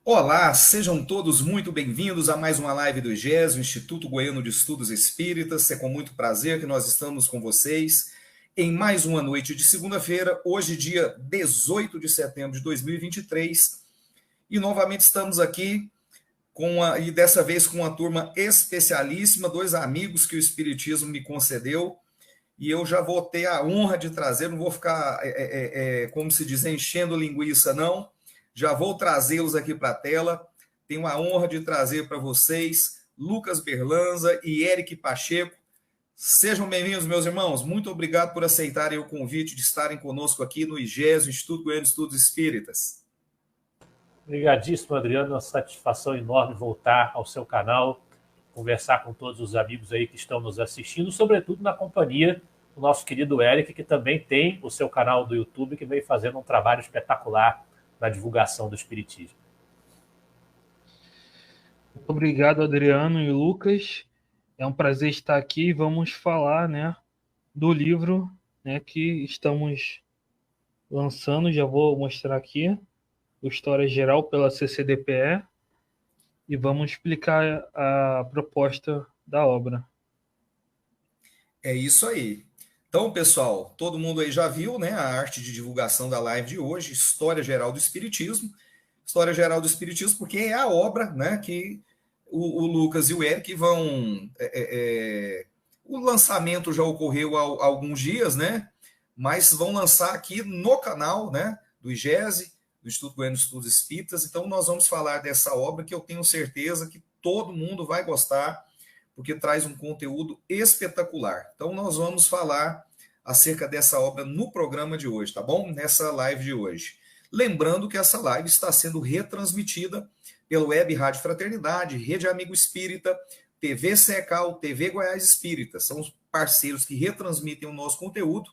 Olá, sejam todos muito bem-vindos a mais uma live do IGES, o Instituto Goiano de Estudos Espíritas. É com muito prazer que nós estamos com vocês em mais uma noite de segunda-feira, hoje dia 18 de setembro de 2023, e novamente estamos aqui e dessa vez com uma turma especialíssima, dois amigos que o Espiritismo me concedeu, e eu já vou ter a honra de trazer, não vou ficar, como se diz, enchendo linguiça, não. Já vou trazê-los aqui para a tela. Tenho a honra de trazer para vocês Lucas Berlanza e Eric Pacheco. Sejam bem-vindos, meus irmãos. Muito obrigado por aceitarem o convite de estarem conosco aqui no IGES, o Instituto Goiano de Estudos Espíritas. Obrigadíssimo, Adriano. Uma satisfação enorme voltar ao seu canal, conversar com todos os amigos aí que estão nos assistindo, sobretudo na companhia do nosso querido Eric, que também tem o seu canal do YouTube, que vem fazendo um trabalho espetacular na divulgação do Espiritismo. Muito obrigado, Adriano e Lucas. É um prazer estar aqui. Vamos falar, do livro, que estamos lançando. Já vou mostrar aqui o História Geral pela CCDPE e vamos explicar a proposta da obra. É isso aí. Então, pessoal, todo mundo aí já viu, a arte de divulgação da live de hoje, História Geral do Espiritismo. História Geral do Espiritismo, porque é a obra, que o Lucas e o Eric vão... O lançamento já ocorreu há alguns dias, mas vão lançar aqui no canal, do IGESE, do Instituto Goiano de Estudos Espíritas. Então, nós vamos falar dessa obra que eu tenho certeza que todo mundo vai gostar, porque traz um conteúdo espetacular. Então, nós vamos falar acerca dessa obra no programa de hoje, tá bom? Nessa live de hoje. Lembrando que essa live está sendo retransmitida pelo Web Rádio Fraternidade, Rede Amigo Espírita, TV Secal, TV Goiás Espírita. São os parceiros que retransmitem o nosso conteúdo.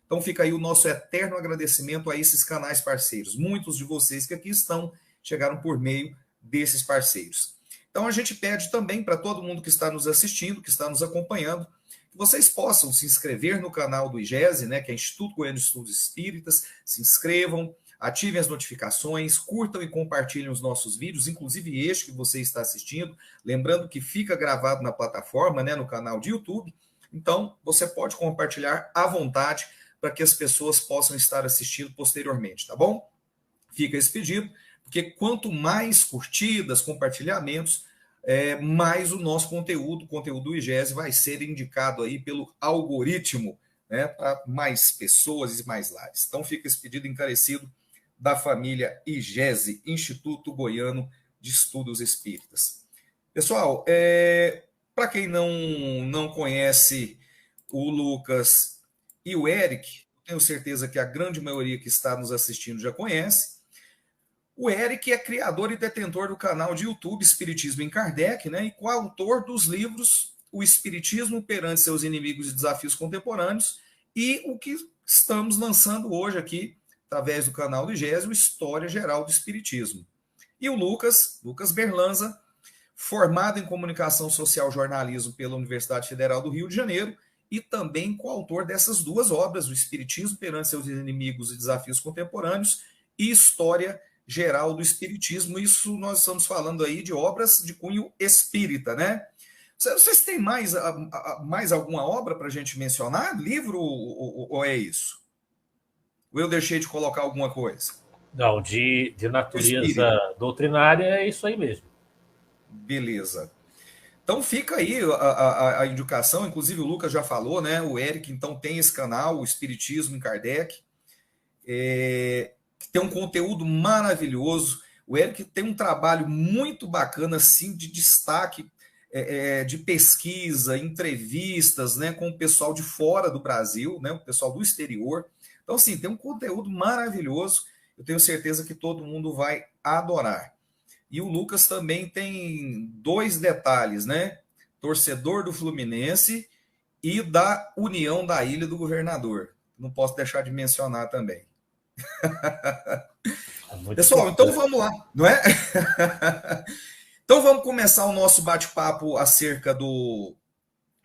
Então, fica aí o nosso eterno agradecimento a esses canais parceiros. Muitos de vocês que aqui estão chegaram por meio desses parceiros. Então, a gente pede também para todo mundo que está nos assistindo, que está nos acompanhando, que vocês possam se inscrever no canal do IGESE, que é Instituto Goiano de Estudos Espíritas, se inscrevam, ativem as notificações, curtam e compartilhem os nossos vídeos, inclusive este que você está assistindo, lembrando que fica gravado na plataforma, no canal de YouTube. Então, você pode compartilhar à vontade para que as pessoas possam estar assistindo posteriormente, tá bom? Fica esse pedido, porque quanto mais curtidas, compartilhamentos, mais o nosso conteúdo, o conteúdo do IGESE, vai ser indicado aí pelo algoritmo, para mais pessoas e mais lares. Então fica esse pedido encarecido da família IGESE, Instituto Goiano de Estudos Espíritas. Pessoal, para quem não conhece o Lucas e o Eric, tenho certeza que a grande maioria que está nos assistindo já conhece. O Eric é criador e detentor do canal de YouTube Espiritismo em Kardec, e coautor dos livros O Espiritismo perante seus inimigos e desafios contemporâneos e o que estamos lançando hoje aqui, através do canal do IGESE, o História Geral do Espiritismo. E o Lucas Berlanza, formado em Comunicação Social e Jornalismo pela Universidade Federal do Rio de Janeiro e também coautor dessas duas obras, O Espiritismo perante seus inimigos e desafios contemporâneos e História Geral do Espiritismo. Isso nós estamos falando aí de obras de cunho espírita, Vocês têm mais alguma obra para a gente mencionar? Livro ou é isso? Ou eu deixei de colocar alguma coisa? Não, de natureza doutrinária é isso aí mesmo. Beleza. Então fica aí a indicação, inclusive o Lucas já falou, o Eric então tem esse canal, o Espiritismo em Kardec, que tem um conteúdo maravilhoso. O Eric tem um trabalho muito bacana, assim, de destaque, de pesquisa, entrevistas, com o pessoal de fora do Brasil, o pessoal do exterior. Então, assim, tem um conteúdo maravilhoso. Eu tenho certeza que todo mundo vai adorar. E o Lucas também tem dois detalhes, Torcedor do Fluminense e da União da Ilha do Governador. Não posso deixar de mencionar também. Pessoal, então vamos lá, não é? Então vamos começar o nosso bate-papo acerca do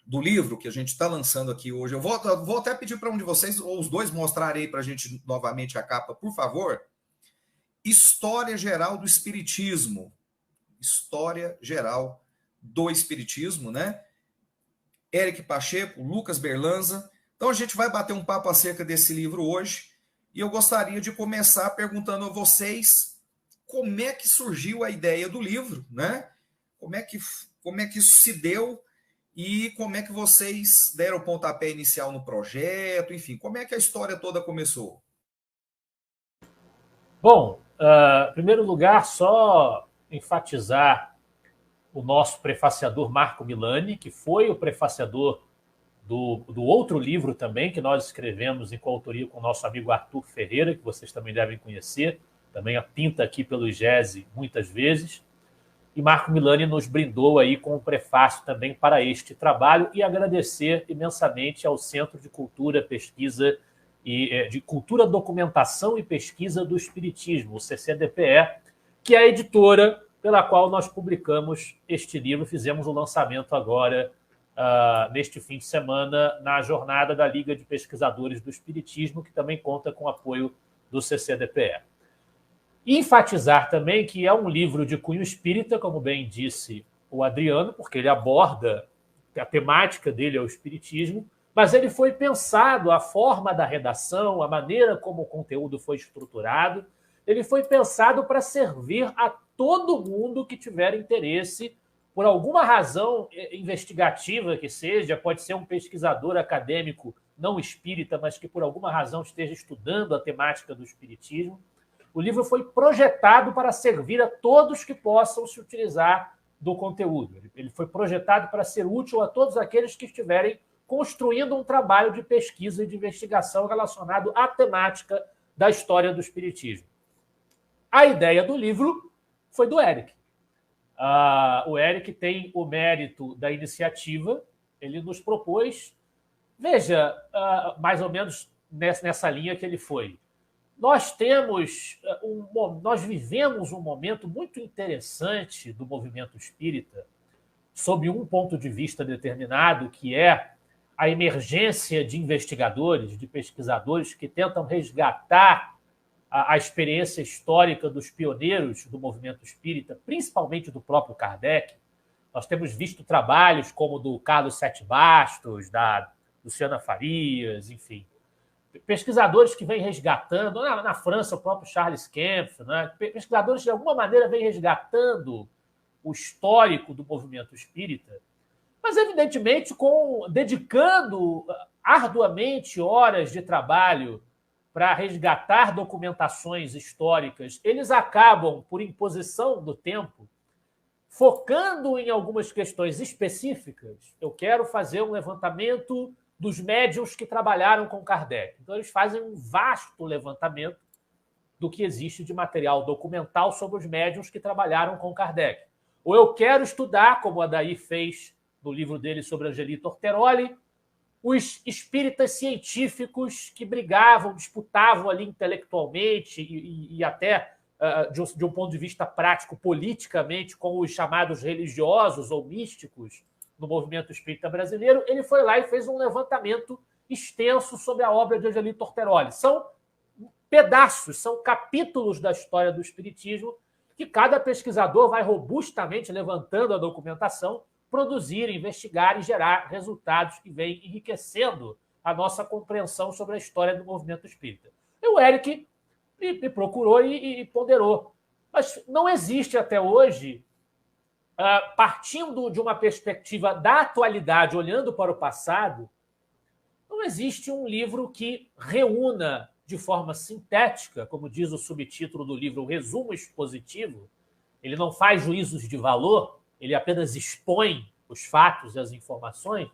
livro que a gente está lançando aqui hoje. Eu vou até pedir para um de vocês, ou os dois, mostrarem aí para a gente novamente a capa, por favor. História Geral do Espiritismo. História Geral do Espiritismo, né? Éric Pacheco, Lucas Berlanza. Então a gente vai bater um papo acerca desse livro hoje e eu gostaria de começar perguntando a vocês como é que surgiu a ideia do livro, né? Como é que isso se deu e como é que vocês deram o pontapé inicial no projeto, enfim, como é que a história toda começou? Bom, em primeiro lugar, só enfatizar o nosso prefaciador Marco Milani, que foi o prefaciador do outro livro também, que nós escrevemos em coautoria com o nosso amigo Arthur Ferreira, que vocês também devem conhecer, também a pinta aqui pelo GESE muitas vezes. E Marco Milani nos brindou aí com um prefácio também para este trabalho e agradecer imensamente ao Centro de Cultura, Pesquisa e de Cultura, Documentação e Pesquisa do Espiritismo, o CCDPE, que é a editora pela qual nós publicamos este livro. Fizemos o lançamento agora, neste fim de semana, na jornada da Liga de Pesquisadores do Espiritismo, que também conta com o apoio do CCDPE. E enfatizar também que é um livro de cunho espírita, como bem disse o Adriano, porque ele aborda, a temática dele é o espiritismo, mas ele foi pensado, a forma da redação, a maneira como o conteúdo foi estruturado, ele foi pensado para servir a todo mundo que tiver interesse, por alguma razão investigativa que seja, pode ser um pesquisador acadêmico não espírita, mas que por alguma razão esteja estudando a temática do espiritismo. O livro foi projetado para servir a todos que possam se utilizar do conteúdo. Ele foi projetado para ser útil a todos aqueles que estiverem construindo um trabalho de pesquisa e de investigação relacionado à temática da história do espiritismo. A ideia do livro foi do Éric. O Éric tem o mérito da iniciativa, ele nos propôs, veja, mais ou menos nessa linha que ele foi. Nós vivemos um momento muito interessante do movimento espírita, sob um ponto de vista determinado, que é a emergência de investigadores, de pesquisadores que tentam resgatar a experiência histórica dos pioneiros do movimento espírita, principalmente do próprio Kardec. Nós temos visto trabalhos como o do Carlos Sete Bastos, da Luciana Farias, enfim. Pesquisadores que vêm resgatando, na França, o próprio Charles Kempf, né? Pesquisadores que, de alguma maneira, vêm resgatando o histórico do movimento espírita, mas, evidentemente, dedicando arduamente horas de trabalho para resgatar documentações históricas, eles acabam, por imposição do tempo, focando em algumas questões específicas. Eu quero fazer um levantamento dos médiuns que trabalharam com Kardec. Então, eles fazem um vasto levantamento do que existe de material documental sobre os médiuns que trabalharam com Kardec. Ou eu quero estudar, como o Adair fez no livro dele sobre Angelito Orteroli, os espíritas científicos que brigavam, disputavam ali intelectualmente e até, de um ponto de vista prático, politicamente, com os chamados religiosos ou místicos no movimento espírita brasileiro. Ele foi lá e fez um levantamento extenso sobre a obra de Angelito Orteroli. São pedaços, são capítulos da história do espiritismo que cada pesquisador vai robustamente levantando a documentação, produzir, investigar e gerar resultados que vêm enriquecendo a nossa compreensão sobre a história do movimento espírita. E o Éric me procurou e ponderou. Mas não existe até hoje, partindo de uma perspectiva da atualidade, olhando para o passado, não existe um livro que reúna de forma sintética, como diz o subtítulo do livro, o resumo expositivo. Ele não faz juízos de valor, ele apenas expõe os fatos e as informações.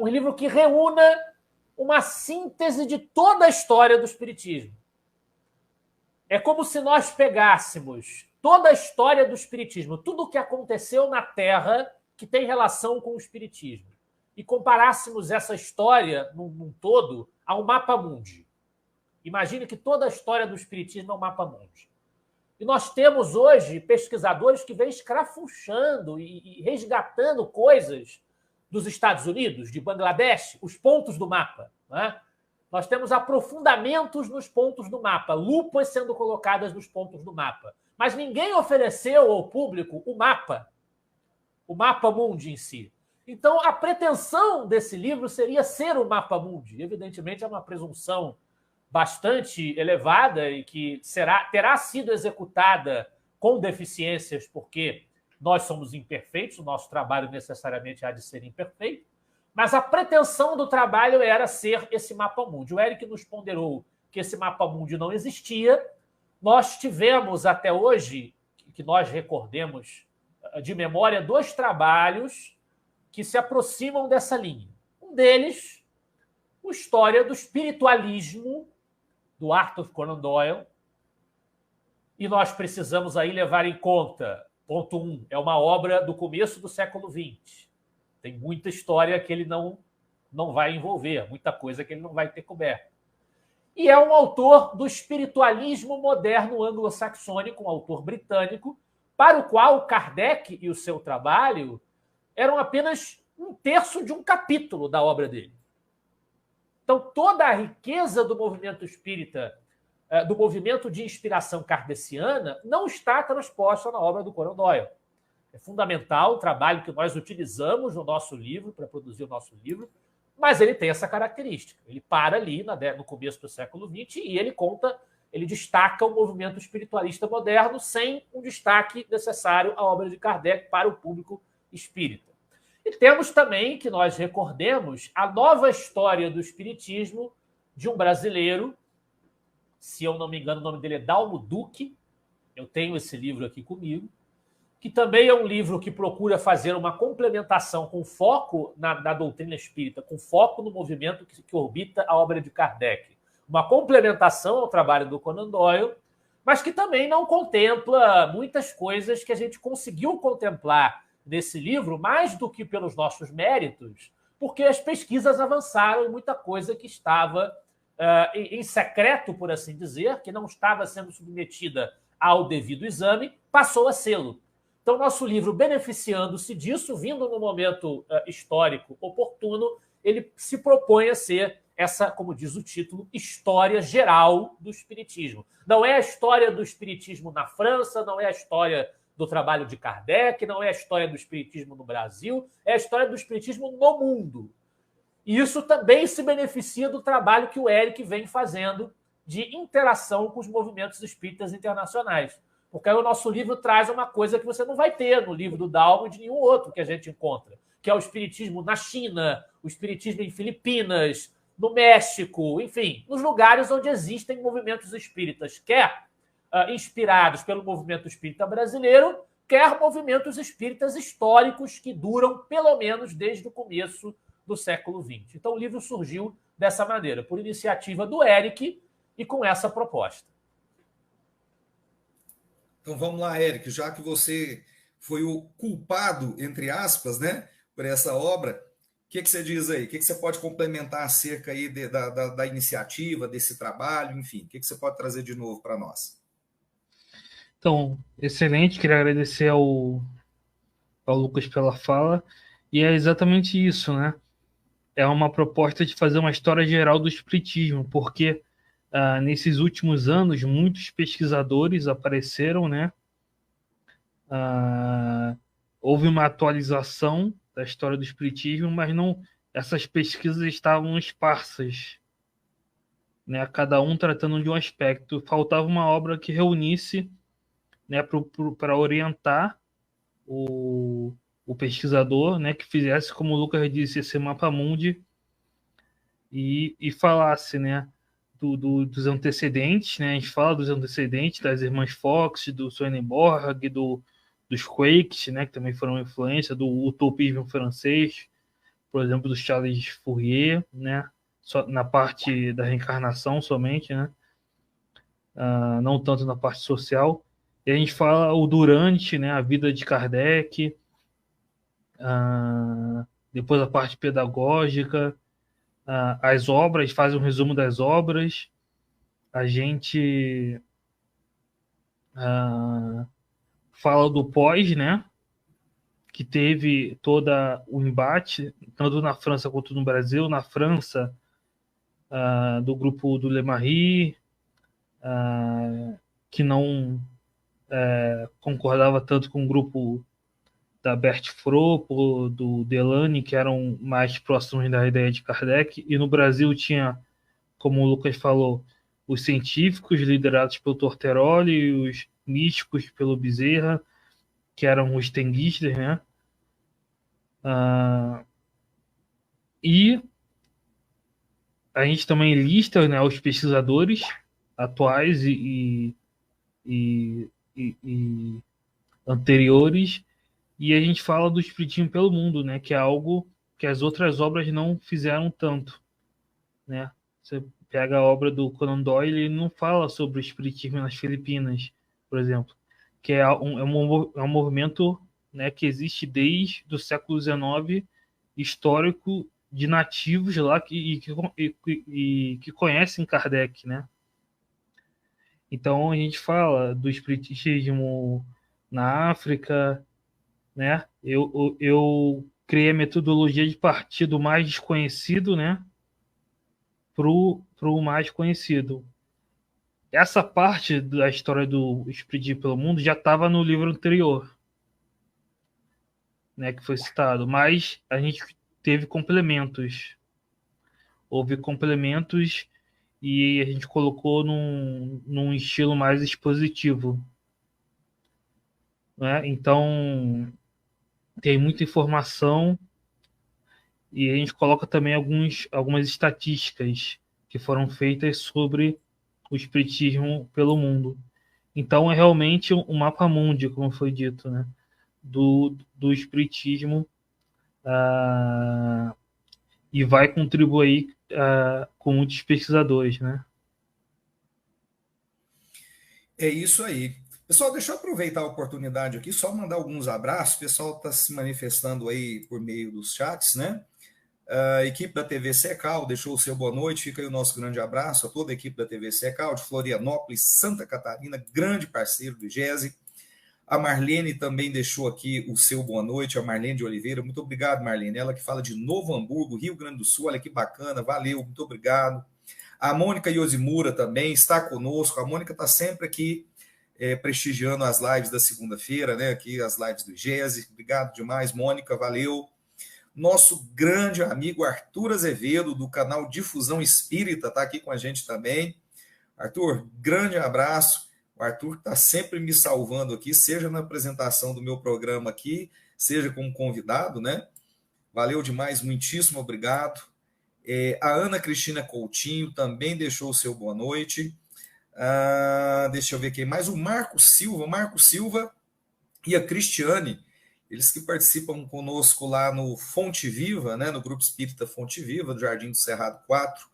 Um livro que reúna uma síntese de toda a história do espiritismo. É como se nós pegássemos toda a história do espiritismo, tudo o que aconteceu na Terra que tem relação com o espiritismo, e comparássemos essa história num todo a um mapa mundi. Imagine que toda a história do espiritismo é um mapa mundi. E nós temos hoje pesquisadores que vêm escrafunchando e resgatando coisas dos Estados Unidos, de Bangladesh, os pontos do mapa, né? Nós temos aprofundamentos nos pontos do mapa, lupas sendo colocadas nos pontos do mapa. Mas ninguém ofereceu ao público o mapa mundi em si. Então, a pretensão desse livro seria ser o mapa mundi. Evidentemente, é uma presunção bastante elevada e que terá sido executada com deficiências, porque nós somos imperfeitos, o nosso trabalho necessariamente há de ser imperfeito, mas a pretensão do trabalho era ser esse mapa mundi. O Eric nos ponderou que esse mapa mundi não existia. Nós tivemos até hoje, que nós recordemos de memória, 2 trabalhos que se aproximam dessa linha. Um deles, o História do Espiritualismo, do Arthur Conan Doyle. E nós precisamos aí levar em conta, ponto 1, é uma obra do começo do século XX. Tem muita história que ele não vai envolver, muita coisa que ele não vai ter coberto. E é um autor do espiritualismo moderno anglo-saxônico, um autor britânico, para o qual Kardec e o seu trabalho eram apenas 1/3 de um capítulo da obra dele. Então, toda a riqueza do movimento espírita, do movimento de inspiração kardeciana, não está transposta na obra do Conan Doyle. É fundamental o trabalho que nós utilizamos no nosso livro, para produzir o nosso livro, mas ele tem essa característica. Ele para ali no começo do século XX e ele destaca o movimento espiritualista moderno sem um destaque necessário à obra de Kardec para o público espírita. E temos também, que nós recordemos, a nova história do espiritismo de um brasileiro, se eu não me engano, o nome dele é Dalmo Duque, eu tenho esse livro aqui comigo, que também é um livro que procura fazer uma complementação com foco na doutrina espírita, com foco no movimento que orbita a obra de Kardec. Uma complementação ao trabalho do Conan Doyle, mas que também não contempla muitas coisas que a gente conseguiu contemplar nesse livro, mais do que pelos nossos méritos, porque as pesquisas avançaram e muita coisa que estava em secreto, por assim dizer, que não estava sendo submetida ao devido exame, passou a sê-lo. Então, nosso livro, beneficiando-se disso, vindo no momento histórico oportuno, ele se propõe a ser essa, como diz o título, história geral do espiritismo. Não é a história do espiritismo na França, não é a história do trabalho de Kardec, não é a história do espiritismo no Brasil, é a história do espiritismo no mundo. E isso também se beneficia do trabalho que o Eric vem fazendo de interação com os movimentos espíritas internacionais. Porque aí o nosso livro traz uma coisa que você não vai ter no livro do Dalmo e de nenhum outro que a gente encontra, que é o espiritismo na China, o espiritismo em Filipinas, no México, enfim, nos lugares onde existem movimentos espíritas, quer inspirados pelo movimento espírita brasileiro, quer movimentos espíritas históricos que duram pelo menos desde o começo do século XX. Então o livro surgiu dessa maneira, por iniciativa do Eric e com essa proposta. Então vamos lá, Eric, já que você foi o culpado, entre aspas, né, por essa obra, o que você diz aí? O que você pode complementar acerca aí da iniciativa, desse trabalho, enfim, o que você pode trazer de novo para nós? Então, excelente, queria agradecer ao Lucas pela fala, e é exatamente isso, né? É uma proposta de fazer uma história geral do espiritismo, porque nesses últimos anos muitos pesquisadores apareceram, né? Houve uma atualização da história do espiritismo, mas não, essas pesquisas estavam esparsas, né? Cada um tratando de um aspecto. Faltava uma obra que reunisse, né, para orientar o pesquisador, né, que fizesse, como o Lucas disse, esse mapa mundi e falasse, né, dos antecedentes, né? A gente fala dos antecedentes das irmãs Fox, do Swedenborg, dos Quakes, né, que também foram influência, do utopismo francês, por exemplo, do Charles Fourier, né, só na parte da reencarnação somente, né, não tanto na parte social. E a gente fala o durante, né, a vida de Kardec, depois a parte pedagógica, as obras, faz um resumo das obras, a gente fala do pós, né, que teve todo o embate, tanto na França quanto no Brasil. Na França, do grupo do Lemarie, que não concordava tanto com o grupo da Bert Fropo, do Delany, que eram mais próximos da ideia de Kardec. E no Brasil tinha, como o Lucas falou, os científicos liderados pelo Torteroli e os místicos pelo Bezerra, que eram os tenguistas, né? E a gente também lista, né, os pesquisadores atuais e anteriores, e a gente fala do espiritismo pelo mundo, né, que é algo que as outras obras não fizeram tanto, né? Você pega a obra do Conan Doyle, ele não fala sobre o espiritismo nas Filipinas, por exemplo, que é um movimento, né, que existe desde o século XIX, histórico, de nativos lá que conhecem Kardec, né? Então a gente fala do espiritismo na África, né? Eu criei a metodologia de partir do mais desconhecido, né, pro mais conhecido. Essa parte da história do Espiritismo pelo Mundo já estava no livro anterior, né, que foi citado, mas a gente teve complementos. Houve complementos e a gente colocou num estilo mais expositivo, né? Então tem muita informação e a gente coloca também algumas estatísticas que foram feitas sobre o espiritismo pelo mundo. Então é realmente um mapa mundi, como foi dito, né? Do espiritismo, e vai contribuir com muitos pesquisadores, né? É isso aí. Pessoal, deixa eu aproveitar a oportunidade aqui, só mandar alguns abraços. O pessoal está se manifestando aí por meio dos chats, né? A equipe da TV Secal deixou o seu boa noite. Fica aí o nosso grande abraço a toda a equipe da TV Secal, de Florianópolis, Santa Catarina, grande parceiro do IGESE. A Marlene também deixou aqui o seu boa noite, a Marlene de Oliveira. Muito obrigado, Marlene. Ela que fala de Novo Hamburgo, Rio Grande do Sul. Olha que bacana, valeu, muito obrigado. A Mônica Yosimura também está conosco. A Mônica está sempre aqui prestigiando as lives da segunda-feira, né? Aqui as lives do IGESE. Obrigado demais, Mônica, valeu. Nosso grande amigo Arthur Azevedo, do canal Difusão Espírita, está aqui com a gente também. Arthur, grande abraço. O Arthur está sempre me salvando aqui, seja na apresentação do meu programa aqui, seja como convidado, né? Valeu demais, muitíssimo obrigado. A Ana Cristina Coutinho também deixou o seu boa noite. Deixa eu ver quem mais. O Marco Silva e a Cristiane, eles que participam conosco lá no Fonte Viva, né, no Grupo Espírita Fonte Viva, do Jardim do Cerrado 4,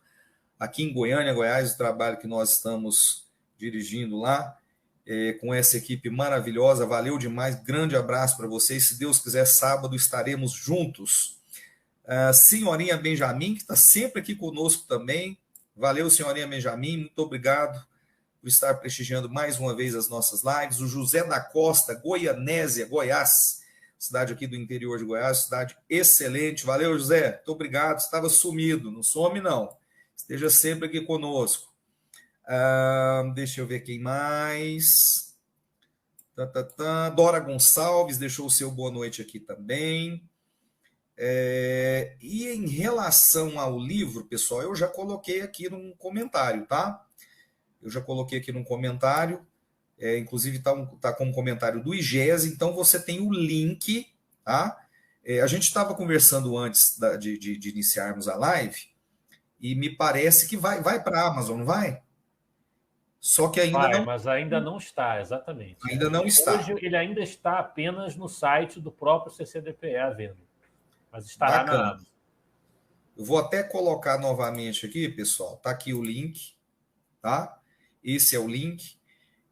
aqui em Goiânia, Goiás, o trabalho que nós estamos dirigindo lá, com essa equipe maravilhosa. Valeu demais, grande abraço para vocês. Se Deus quiser, sábado estaremos juntos. Senhorinha Benjamin, que está sempre aqui conosco também. Valeu, senhorinha Benjamin, muito obrigado por estar prestigiando mais uma vez as nossas lives. O José da Costa, Goianésia, Goiás, cidade aqui do interior de Goiás, cidade excelente. Valeu, José, muito obrigado. Estava sumido, não some não. Esteja sempre aqui conosco. Deixa eu ver quem mais. Dora Gonçalves deixou o seu boa noite aqui também. E em relação ao livro, pessoal, eu já coloquei aqui num comentário, tá? Eu já coloquei aqui num comentário, inclusive tá como comentário do IGES, então você tem o link, tá? A gente estava conversando antes de iniciarmos a live, e me parece que vai para a Amazon, não vai? Só que ainda não. Mas ainda não está, exatamente. Ainda não está. Hoje ele ainda está apenas no site do próprio CCDPE à venda, mas estará Bacana. na Amazon. Eu vou até colocar novamente aqui, pessoal. Tá aqui o link, tá? Esse é o link.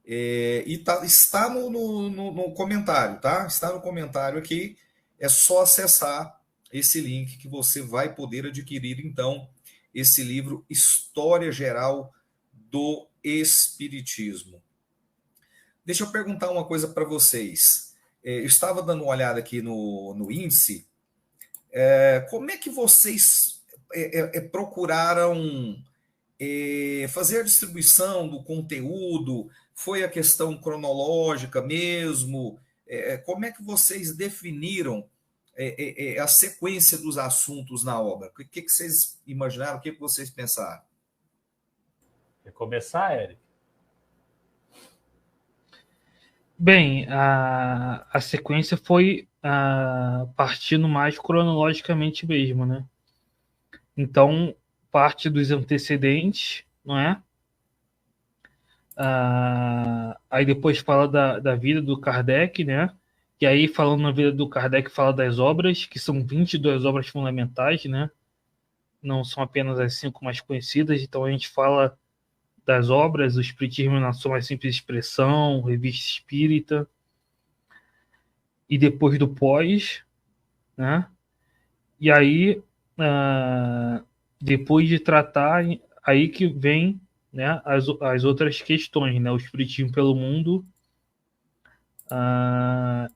E está no comentário, tá? Está no comentário aqui. É só acessar esse link que você vai poder adquirir, então, esse livro História Geral do Espiritismo. Deixa eu perguntar uma coisa para vocês. Eu estava dando uma olhada aqui no índice. Como é que vocês procuraram fazer a distribuição do conteúdo, foi a questão cronológica mesmo? Como é que vocês definiram a sequência dos assuntos na obra? O que vocês imaginaram? O que vocês pensaram? Quer começar, Eric? Bem, a sequência foi partindo mais cronologicamente mesmo, né? Então, parte dos antecedentes, não é? Aí depois fala da vida do Kardec, né? E aí, falando na vida do Kardec, fala das obras, que são 22 obras fundamentais, né? Não são apenas as 5 mais conhecidas. Então, a gente fala das obras, o Espiritismo na sua mais simples expressão, Revista Espírita, e depois do pós, né? E aí, depois de tratar, aí que vem, né, as outras questões, né? O Espiritismo pelo mundo,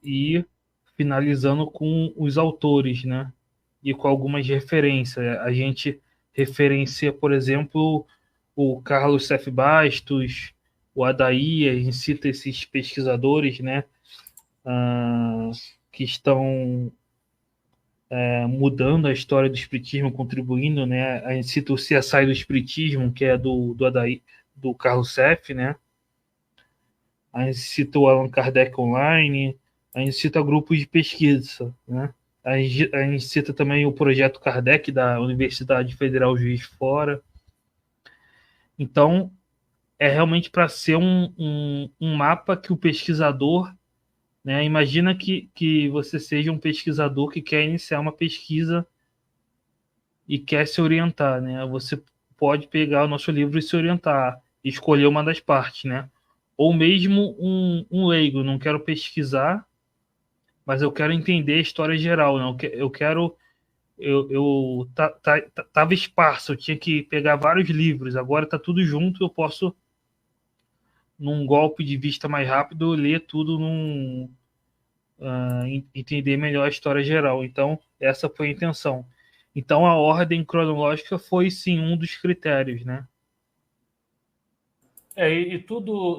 e finalizando com os autores, né? E com algumas referências. A gente referencia, por exemplo, o Carlos F. Bastos, o Adair, a gente cita esses pesquisadores, né? Que estão mudando a história do espiritismo, contribuindo, né? A gente cita o CSI do espiritismo, que é do Adair, do Carlos F., né? A gente cita o Allan Kardec Online, a gente cita grupos de pesquisa, né? A gente cita também o Projeto Kardec da Universidade Federal Juiz de Fora. Então, é realmente para ser um mapa que o pesquisador, né? Imagina que você seja um pesquisador que quer iniciar uma pesquisa e quer se orientar, né? Você pode pegar o nosso livro e se orientar, escolher uma das partes, né? Ou mesmo um leigo, não quero pesquisar, mas eu quero entender a história geral, né? Eu quero... Eu tava esparso, eu tinha que pegar vários livros, agora tá tudo junto, eu posso, num golpe de vista mais rápido, ler tudo entender melhor a história geral. Então, essa foi a intenção. Então, a ordem cronológica foi, sim, um dos critérios, né?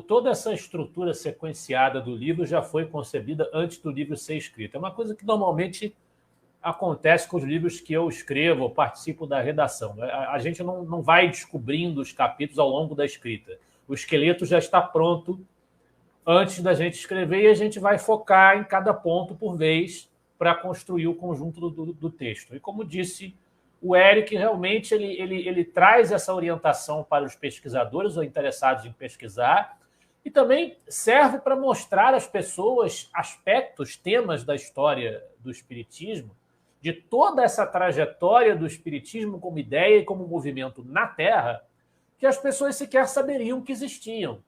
Toda essa estrutura sequenciada do livro já foi concebida antes do livro ser escrito. É uma coisa que normalmente acontece com os livros que eu escrevo ou participo da redação. A gente não vai descobrindo os capítulos ao longo da escrita. O esqueleto já está pronto antes da gente escrever e a gente vai focar em cada ponto por vez para construir o conjunto do texto. E como disse o Eric, realmente ele traz essa orientação para os pesquisadores ou interessados em pesquisar e também serve para mostrar às pessoas aspectos, temas da história do espiritismo, de toda essa trajetória do espiritismo como ideia e como movimento na Terra, que as pessoas sequer saberiam que existiam.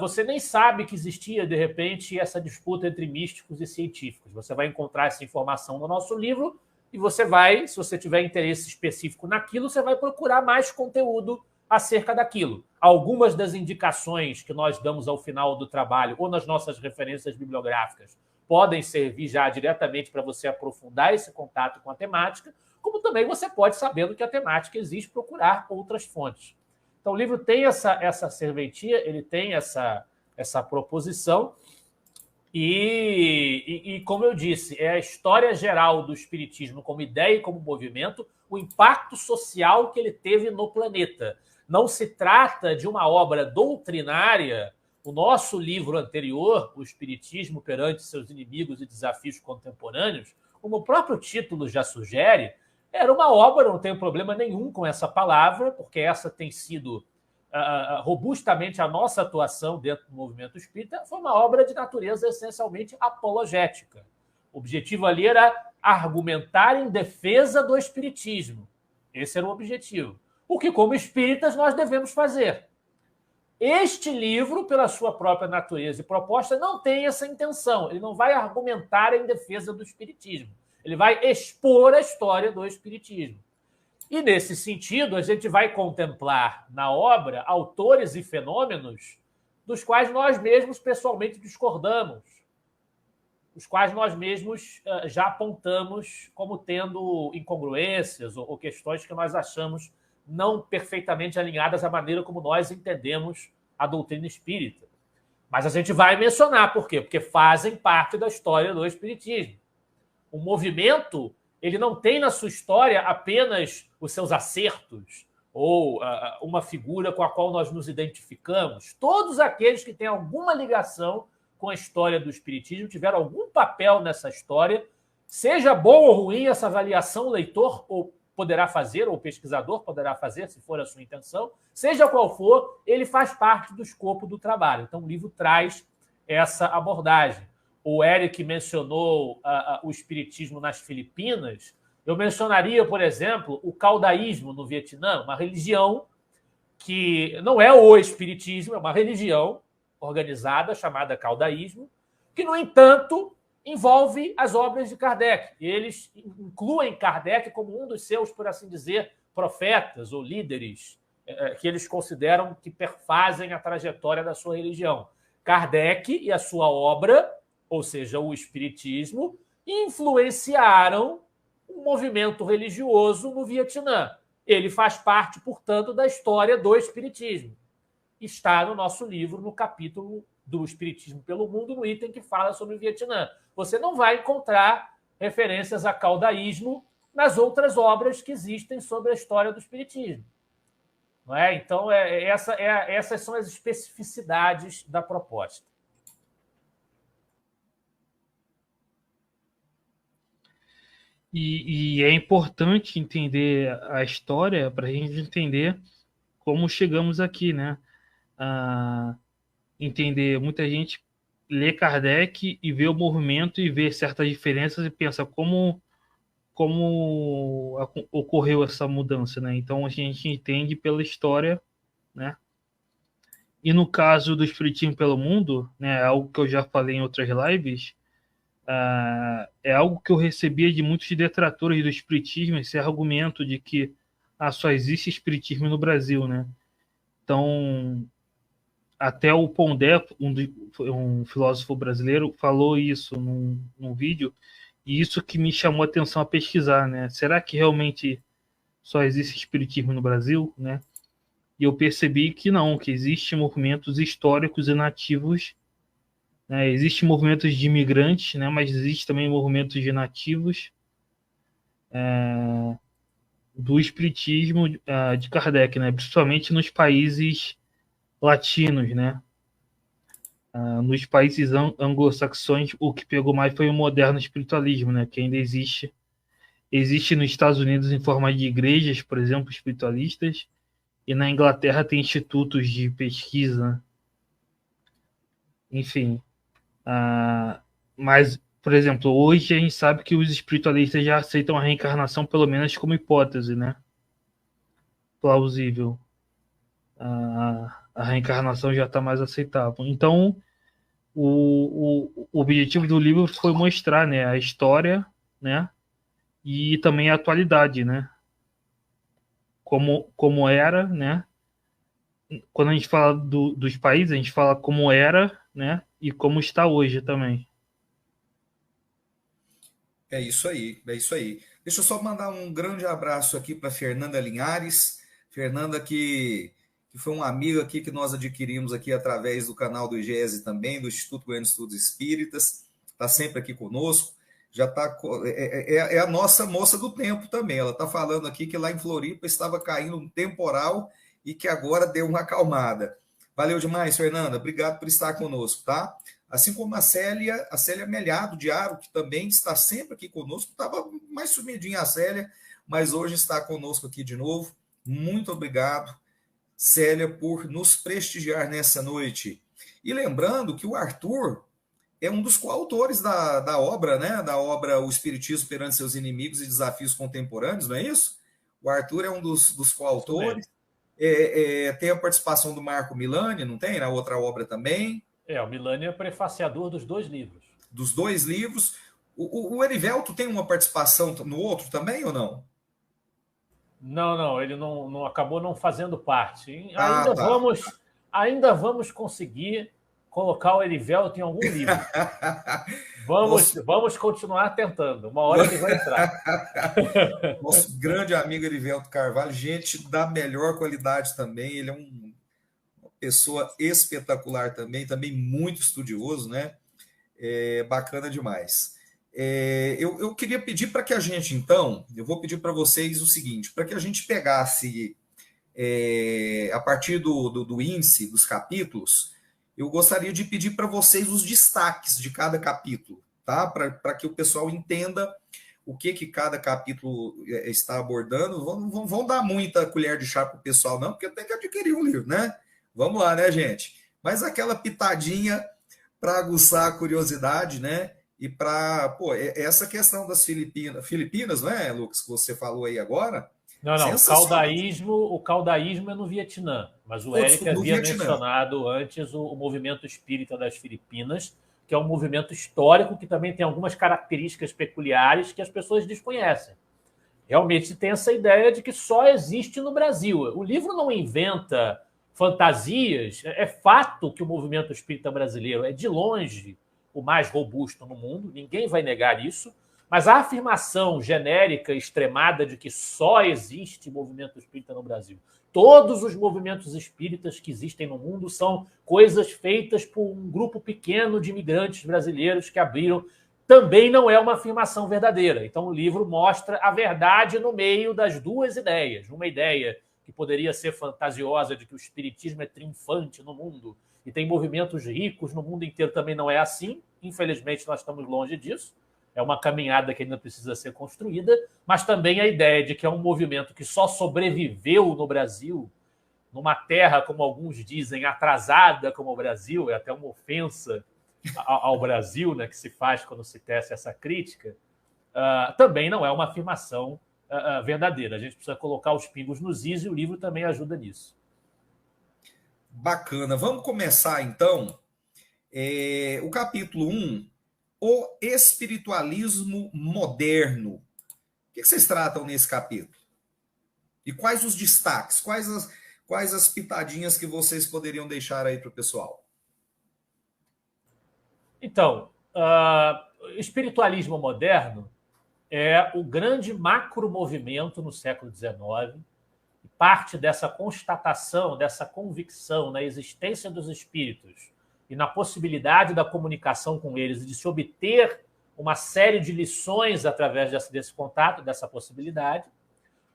Você nem sabe que existia, de repente, essa disputa entre místicos e científicos. Você vai encontrar essa informação no nosso livro e você vai, se você tiver interesse específico naquilo, você vai procurar mais conteúdo acerca daquilo. Algumas das indicações que nós damos ao final do trabalho ou nas nossas referências bibliográficas podem servir já diretamente para você aprofundar esse contato com a temática, como também você pode, sabendo que a temática existe, procurar outras fontes. Então, o livro tem essa serventia, ele tem essa proposição, e, como eu disse, é a história geral do espiritismo como ideia e como movimento, o impacto social que ele teve no planeta. Não se trata de uma obra doutrinária. O nosso livro anterior, O Espiritismo perante seus inimigos e desafios contemporâneos, como o próprio título já sugere, era uma obra, não tenho problema nenhum com essa palavra, porque essa tem sido robustamente a nossa atuação dentro do movimento espírita, foi uma obra de natureza essencialmente apologética. O objetivo ali era argumentar em defesa do espiritismo. Esse era o objetivo. O que, como espíritas, nós devemos fazer. Este livro, pela sua própria natureza e proposta, não tem essa intenção. Ele não vai argumentar em defesa do espiritismo. Ele vai expor a história do espiritismo. E, nesse sentido, a gente vai contemplar na obra autores e fenômenos dos quais nós mesmos pessoalmente discordamos, os quais nós mesmos já apontamos como tendo incongruências ou questões que nós achamos não perfeitamente alinhadas à maneira como nós entendemos a doutrina espírita. Mas a gente vai mencionar, por quê? Porque fazem parte da história do espiritismo. O movimento, ele não tem na sua história apenas os seus acertos ou uma figura com a qual nós nos identificamos. Todos aqueles que têm alguma ligação com a história do espiritismo tiveram algum papel nessa história, seja bom ou ruim, essa avaliação o leitor ou poderá fazer, ou o pesquisador poderá fazer, se for a sua intenção, seja qual for, ele faz parte do escopo do trabalho. Então, o livro traz essa abordagem. O Eric mencionou o espiritismo nas Filipinas. Eu mencionaria, por exemplo, o caudaísmo no Vietnã, uma religião que não é o espiritismo, é uma religião organizada chamada caudaísmo, que, no entanto, envolve as obras de Kardec. Eles incluem Kardec como um dos seus, por assim dizer, profetas ou líderes que eles consideram que perfazem a trajetória da sua religião. Kardec e a sua obra, ou seja, o espiritismo, influenciaram o movimento religioso no Vietnã. Ele faz parte, portanto, da história do espiritismo. Está no nosso livro, no capítulo do Espiritismo pelo Mundo, no item que fala sobre o Vietnã. Você não vai encontrar referências a caudaísmo nas outras obras que existem sobre a história do espiritismo. Não é? Então, essas são as especificidades da proposta. E é importante entender a história para a gente entender como chegamos aqui, né? Entender, muita gente lê Kardec e vê o movimento e vê certas diferenças e pensa como ocorreu essa mudança, né? Então a gente entende pela história, né? E no caso do Espiritismo pelo Mundo, né, algo que eu já falei em outras lives, é algo que eu recebia de muitos detratores do Espiritismo, esse argumento de que só existe Espiritismo no Brasil, né? Então, até o Pondé, um filósofo brasileiro, falou isso num vídeo, e isso que me chamou a atenção a pesquisar, né? Será que realmente só existe espiritismo no Brasil, né? E eu percebi que não, que existem movimentos históricos e nativos, né? Existem movimentos de imigrantes, né? Mas existem também movimentos de nativos do espiritismo de Kardec, né? Principalmente nos países latinos, né? Nos países anglo-saxões, o que pegou mais foi o moderno espiritualismo, né? Que ainda existe. Existe nos Estados Unidos em forma de igrejas, por exemplo, espiritualistas, e na Inglaterra tem institutos de pesquisa. Enfim. Mas, por exemplo, hoje a gente sabe que os espiritualistas já aceitam a reencarnação, pelo menos como hipótese, né? Plausível. A reencarnação já está mais aceitável. Então, o objetivo do livro foi mostrar, né, a história, né, e também a atualidade, né, como era, né. Quando a gente fala dos países, a gente fala como era, né, e como está hoje também. É isso aí, é isso aí. Deixa eu só mandar um grande abraço aqui para Fernanda Linhares. Fernanda que foi uma amiga aqui que nós adquirimos aqui através do canal do IGESE também, do Instituto Goiano de Estudos Espíritas. Está sempre aqui conosco. Já tá, é a nossa moça do tempo também. Ela está falando aqui que lá em Floripa estava caindo um temporal e que agora deu uma acalmada. Valeu demais, Fernanda. Obrigado por estar conosco, tá? Assim como a Célia Melhado de Aro, que também está sempre aqui conosco. Estava mais sumidinha a Célia, mas hoje está conosco aqui de novo. Muito obrigado, Célia, por nos prestigiar nessa noite. E lembrando que o Arthur é um dos coautores da obra, né? Da obra O Espiritismo perante seus inimigos e desafios contemporâneos, não é isso? O Arthur é um dos coautores. Tem a participação do Marco Milani, não tem? Na outra obra também. O Milani é prefaciador dos dois livros. Dos dois livros. O Erivelto tem uma participação no outro também ou não? Não, ele não acabou não fazendo parte. Tá. Ainda vamos conseguir colocar o Erivelto em algum livro. Vamos continuar tentando. Uma hora ele vai entrar. Nosso grande amigo Erivelto Carvalho, gente da melhor qualidade também. Ele é uma pessoa espetacular também muito estudioso, né? Bacana demais. Eu queria pedir para que a gente, então, eu vou pedir para vocês o seguinte, para que a gente pegasse, a partir do índice dos capítulos, eu gostaria de pedir para vocês os destaques de cada capítulo, tá? Para que o pessoal entenda o que cada capítulo está abordando. Vão dar muita colher de chá para o pessoal, não, porque tem que adquirir um livro, né? Vamos lá, né, gente? Mas aquela pitadinha para aguçar a curiosidade, né? E para, essa questão das Filipinas, não é, Lucas, que você falou aí agora? Não, o caudaísmo é no Vietnã, mas o Eric havia mencionado antes o movimento espírita das Filipinas, que é um movimento histórico que também tem algumas características peculiares que as pessoas desconhecem. Realmente tem essa ideia de que só existe no Brasil. O livro não inventa fantasias, é fato que o movimento espírita brasileiro é de longe o mais robusto no mundo, ninguém vai negar isso, mas a afirmação genérica, extremada, de que só existe movimento espírita no Brasil, todos os movimentos espíritas que existem no mundo são coisas feitas por um grupo pequeno de imigrantes brasileiros que abriram, também não é uma afirmação verdadeira. Então o livro mostra a verdade no meio das duas ideias. Uma ideia que poderia ser fantasiosa de que o espiritismo é triunfante no mundo e tem movimentos ricos no mundo inteiro, também não é assim. Infelizmente, nós estamos longe disso. É uma caminhada que ainda precisa ser construída, mas também a ideia de que é um movimento que só sobreviveu no Brasil, numa terra, como alguns dizem, atrasada como o Brasil, é até uma ofensa ao Brasil, né, que se faz quando se tece essa crítica, também não é uma afirmação verdadeira. A gente precisa colocar os pingos nos is e o livro também ajuda nisso. Bacana. Vamos começar, então, o capítulo 1, o espiritualismo moderno. O que vocês tratam nesse capítulo? E quais os destaques? Quais as pitadinhas que vocês poderiam deixar aí para o pessoal? Então, espiritualismo moderno é o grande macromovimento no século XIX, parte dessa constatação, dessa convicção na existência dos espíritos e na possibilidade da comunicação com eles e de se obter uma série de lições através desse contato, dessa possibilidade,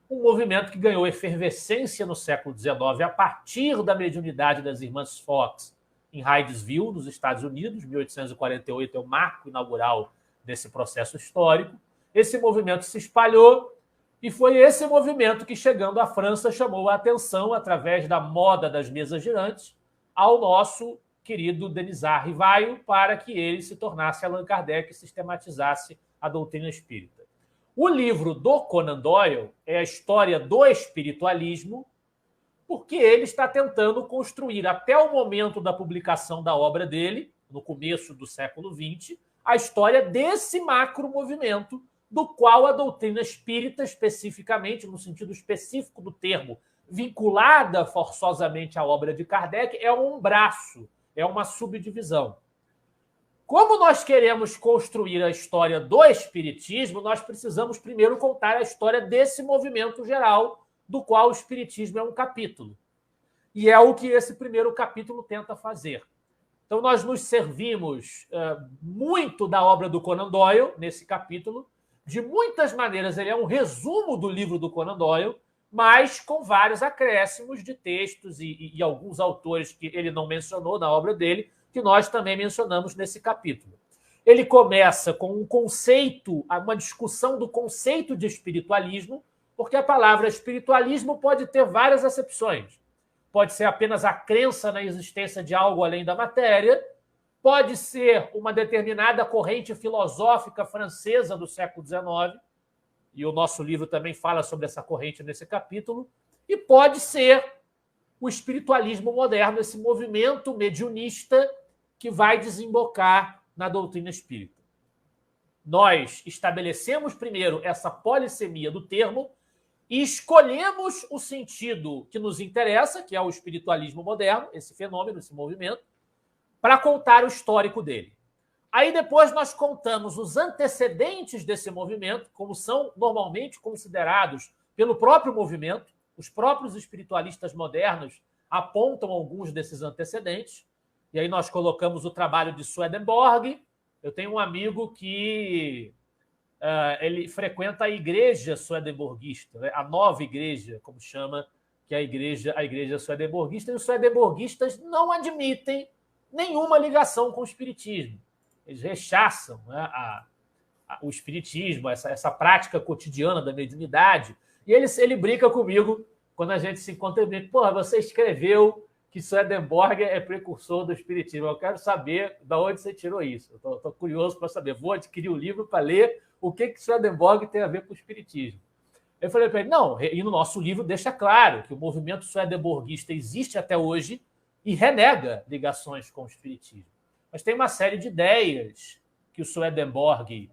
um movimento que ganhou efervescência no século XIX a partir da mediunidade das irmãs Fox em Hydesville, nos Estados Unidos. 1848 é o marco inaugural desse processo histórico. Esse movimento se espalhou e foi esse movimento que, chegando à França, chamou a atenção, através da moda das mesas girantes, ao nosso querido Denisard Rivaio, para que ele se tornasse Allan Kardec e sistematizasse a doutrina espírita. O livro do Conan Doyle é a história do espiritualismo, porque ele está tentando construir, até o momento da publicação da obra dele, no começo do século XX, a história desse macro-movimento, do qual a doutrina espírita, especificamente, no sentido específico do termo, vinculada forçosamente à obra de Kardec, é um braço, é uma subdivisão. Como nós queremos construir a história do espiritismo, nós precisamos primeiro contar a história desse movimento geral, do qual o espiritismo é um capítulo. E é o que esse primeiro capítulo tenta fazer. Então, nós nos servimos muito da obra do Conan Doyle, nesse capítulo. De muitas maneiras, ele é um resumo do livro do Conan Doyle, mas com vários acréscimos de textos e alguns autores que ele não mencionou na obra dele, que nós também mencionamos nesse capítulo. Ele começa com um conceito, uma discussão do conceito de espiritualismo, porque a palavra espiritualismo pode ter várias acepções. Pode ser apenas a crença na existência de algo além da matéria, pode ser uma determinada corrente filosófica francesa do século XIX, e o nosso livro também fala sobre essa corrente nesse capítulo, e pode ser o espiritualismo moderno, esse movimento mediunista que vai desembocar na doutrina espírita. Nós estabelecemos primeiro essa polissemia do termo e escolhemos o sentido que nos interessa, que é o espiritualismo moderno, esse fenômeno, esse movimento, para contar o histórico dele. Aí depois nós contamos os antecedentes desse movimento, como são normalmente considerados pelo próprio movimento. Os próprios espiritualistas modernos apontam alguns desses antecedentes. E aí nós colocamos o trabalho de Swedenborg. Eu tenho um amigo que ele frequenta a igreja swedenborgista, né? A nova igreja, como chama, que é a igreja swedenborgista. E os swedenborgistas não admitem nenhuma ligação com o espiritismo. Eles rechaçam, né, o espiritismo, essa prática cotidiana da mediunidade. E ele brinca comigo quando a gente se encontra. Ele brinca: porra, você escreveu que Swedenborg é precursor do espiritismo. Eu quero saber de onde você tirou isso. Estou curioso para saber. Vou adquirir o livro para ler o que Swedenborg tem a ver com o espiritismo. Eu falei para ele: não, e no nosso livro deixa claro que o movimento swedenborgista existe até hoje e renega ligações com o espiritismo. Mas tem uma série de ideias que o Swedenborg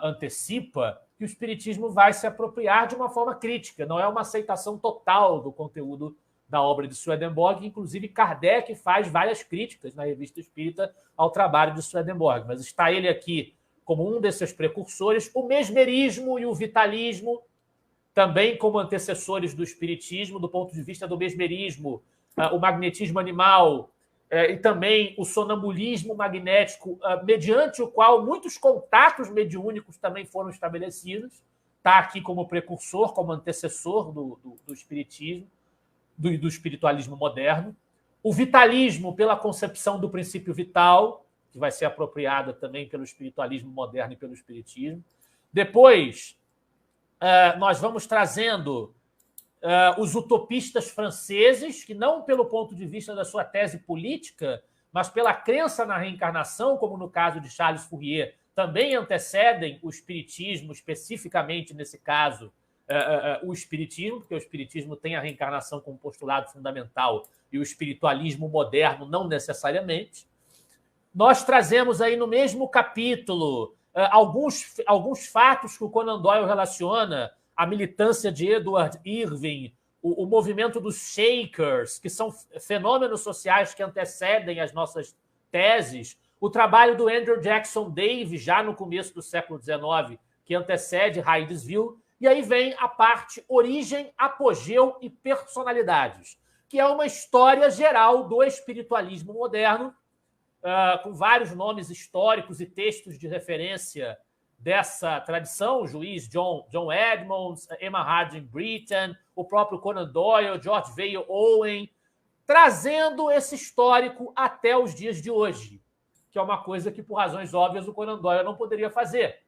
antecipa que o espiritismo vai se apropriar de uma forma crítica. Não é uma aceitação total do conteúdo da obra de Swedenborg. Inclusive, Kardec faz várias críticas na Revista Espírita ao trabalho de Swedenborg. Mas está ele aqui como um desses precursores. O mesmerismo e o vitalismo, também como antecessores do espiritismo, do ponto de vista do mesmerismo, o magnetismo animal, e também o sonambulismo magnético, mediante o qual muitos contatos mediúnicos também foram estabelecidos. Está aqui como precursor, como antecessor do espiritismo, do espiritualismo moderno. O vitalismo, pela concepção do princípio vital, que vai ser apropriada também pelo espiritualismo moderno e pelo espiritismo. Depois, nós vamos trazendo os utopistas franceses, que não pelo ponto de vista da sua tese política, mas pela crença na reencarnação, como no caso de Charles Fourier, também antecedem o espiritismo, especificamente nesse caso, o espiritismo, porque o espiritismo tem a reencarnação como postulado fundamental e o espiritualismo moderno não necessariamente. Nós trazemos aí no mesmo capítulo alguns fatos que o Conan Doyle relaciona: a militância de Edward Irving, o movimento dos Shakers, que são fenômenos sociais que antecedem as nossas teses, o trabalho do Andrew Jackson Davis, já no começo do século XIX, que antecede Hydesville, e aí vem a parte origem, apogeu e personalidades, que é uma história geral do espiritualismo moderno, com vários nomes históricos e textos de referência dessa tradição: o juiz John Edmonds, Emma Harding Britten, o próprio Conan Doyle, George Vale Owen, trazendo esse histórico até os dias de hoje, que é uma coisa que, por razões óbvias, o Conan Doyle não poderia fazer.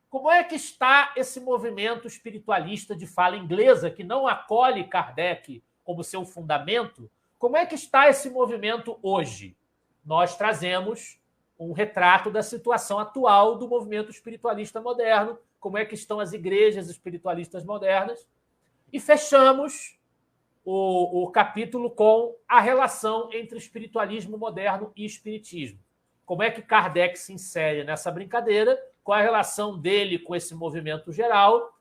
Como é que está esse movimento espiritualista de fala inglesa, que não acolhe Kardec como seu fundamento? Como é que está esse movimento hoje? Nós trazemos um retrato da situação atual do movimento espiritualista moderno, como é que estão as igrejas espiritualistas modernas, e fechamos o capítulo com a relação entre espiritualismo moderno e espiritismo. Como é que Kardec se insere nessa brincadeira, qual a relação dele com esse movimento geral,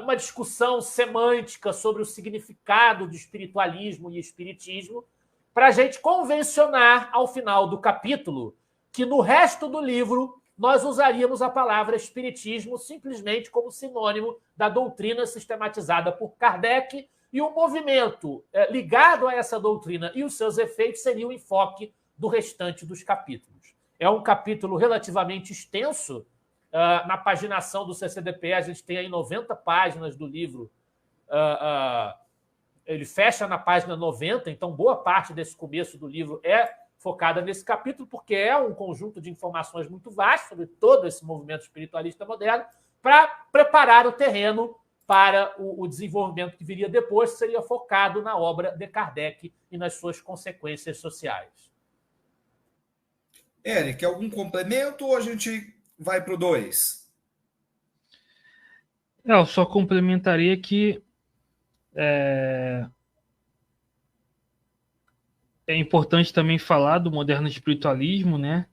uma discussão semântica sobre o significado de espiritualismo e espiritismo, para a gente convencionar, ao final do capítulo, que no resto do livro nós usaríamos a palavra espiritismo simplesmente como sinônimo da doutrina sistematizada por Kardec, e o movimento ligado a essa doutrina e os seus efeitos seria o enfoque do restante dos capítulos. É um capítulo relativamente extenso. Na paginação do CCDP, a gente tem aí 90 páginas do livro. Ele fecha na página 90, então boa parte desse começo do livro é focada nesse capítulo, porque é um conjunto de informações muito vasto sobre todo esse movimento espiritualista moderno, para preparar o terreno para o desenvolvimento que viria depois, que seria focado na obra de Kardec e nas suas consequências sociais. Eric, algum complemento ou a gente vai para o 2? Eu só complementaria que é importante também falar do moderno espiritualismo, né?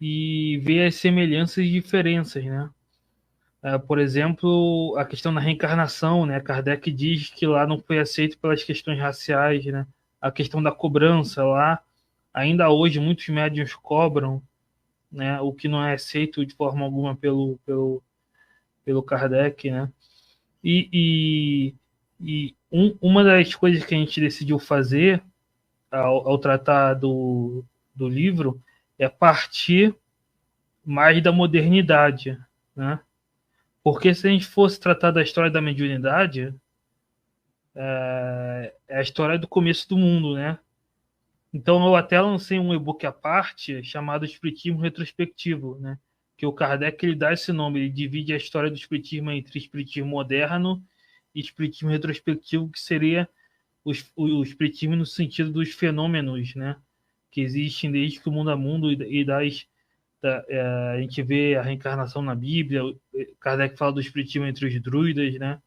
E ver as semelhanças e diferenças, né? Por exemplo, a questão da reencarnação, né? Kardec diz que lá não foi aceito pelas questões raciais, né? A questão da cobrança lá Ainda hoje, muitos médiuns cobram, né, o que não é aceito de forma alguma pelo Kardec, né? Uma das coisas que a gente decidiu fazer ao tratar do livro é partir mais da modernidade, né? Porque se a gente fosse tratar da história da mediunidade, é a história do começo do mundo, né? Então eu até lancei um e-book à parte chamado Espiritismo Retrospectivo, né? Que o Kardec ele dá esse nome, ele divide a história do Espiritismo entre Espiritismo moderno e Espiritismo retrospectivo, que seria o Espiritismo no sentido dos fenômenos, né? Que existem desde que o mundo é mundo a gente vê a reencarnação na Bíblia, Kardec fala do Espiritismo entre os druidas, né?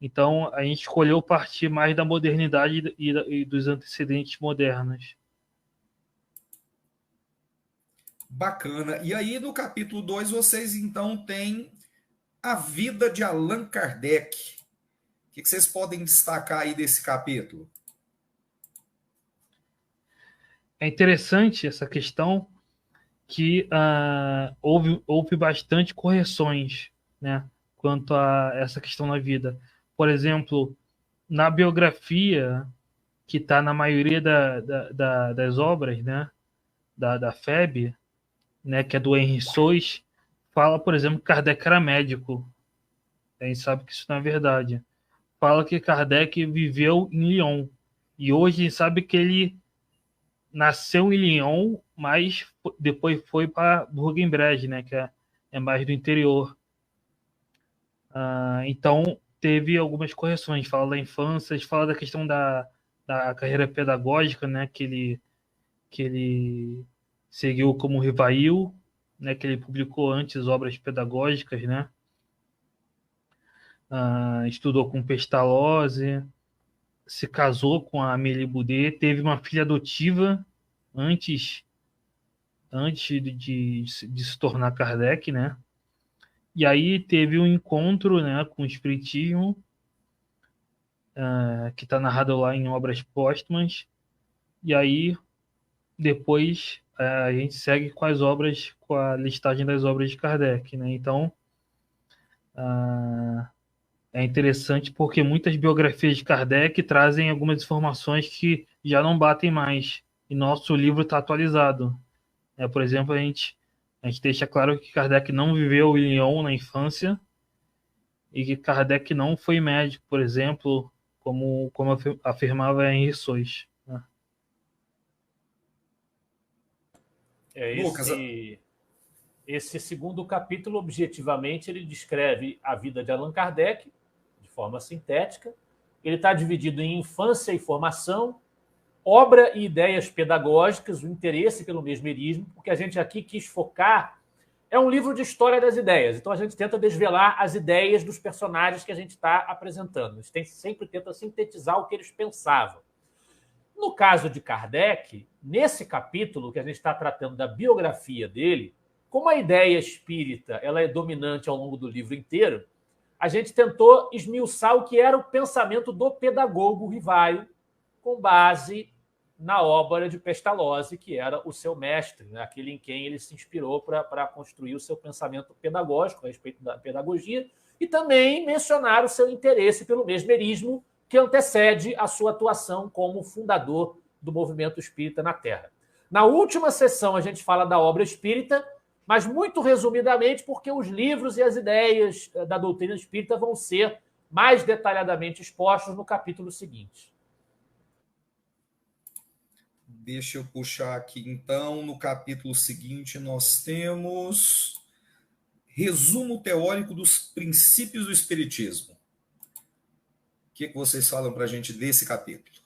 Então, a gente escolheu partir mais da modernidade e dos antecedentes modernos. Bacana. E aí, no capítulo 2 vocês então têm a vida de Allan Kardec. O que vocês podem destacar aí desse capítulo? É interessante essa questão que houve bastante correções, né, quanto a essa questão da vida. Por exemplo, na biografia que está na maioria das obras, né, da FEB, né, que é do Henry Sois, fala, por exemplo, que Kardec era médico. A gente sabe que isso não é verdade. Fala que Kardec viveu em Lyon. E hoje a gente sabe que ele nasceu em Lyon, mas depois foi para Bourg-en-Bresse, né, que é mais do interior. Então, teve algumas correções. Fala da infância, fala da questão da carreira pedagógica, né, que ele seguiu como Rivail, né, que ele publicou antes obras pedagógicas, né? Estudou com Pestalozzi, se casou com a Amélie Boudet, teve uma filha adotiva antes de se tornar Kardec, né? E aí teve um encontro, né, com o Espiritismo, que está narrado lá em obras póstumas, e aí depois a gente segue com as obras, com a listagem das obras de Kardec, né? Então, é interessante porque muitas biografias de Kardec trazem algumas informações que já não batem mais. E nosso livro está atualizado. Por exemplo, a gente deixa claro que Kardec não viveu em Lyon na infância e que Kardec não foi médico, por exemplo, como afirmava Henri Sois. Né? Lucas, Esse segundo capítulo, objetivamente, ele descreve a vida de Allan Kardec de forma sintética. Ele está dividido em infância e formação, obra e ideias pedagógicas, o interesse pelo mesmerismo, porque a gente aqui quis focar. É um livro de história das ideias, então a gente tenta desvelar as ideias dos personagens que a gente está apresentando. A gente sempre tenta sintetizar o que eles pensavam. No caso de Kardec, nesse capítulo que a gente está tratando da biografia dele, como a ideia espírita ela é dominante ao longo do livro inteiro, a gente tentou esmiuçar o que era o pensamento do pedagogo Rivaio, com base na obra de Pestalozzi, que era o seu mestre, né? Aquele em quem ele se inspirou para construir o seu pensamento pedagógico a respeito da pedagogia, e também mencionar o seu interesse pelo mesmerismo, que antecede a sua atuação como fundador do movimento espírita na Terra. Na última sessão, a gente fala da obra espírita, mas muito resumidamente, porque os livros e as ideias da doutrina espírita vão ser mais detalhadamente expostos no capítulo seguinte. Deixa eu puxar aqui, então, no capítulo seguinte nós temos resumo teórico dos princípios do Espiritismo. O que vocês falam para a gente desse capítulo?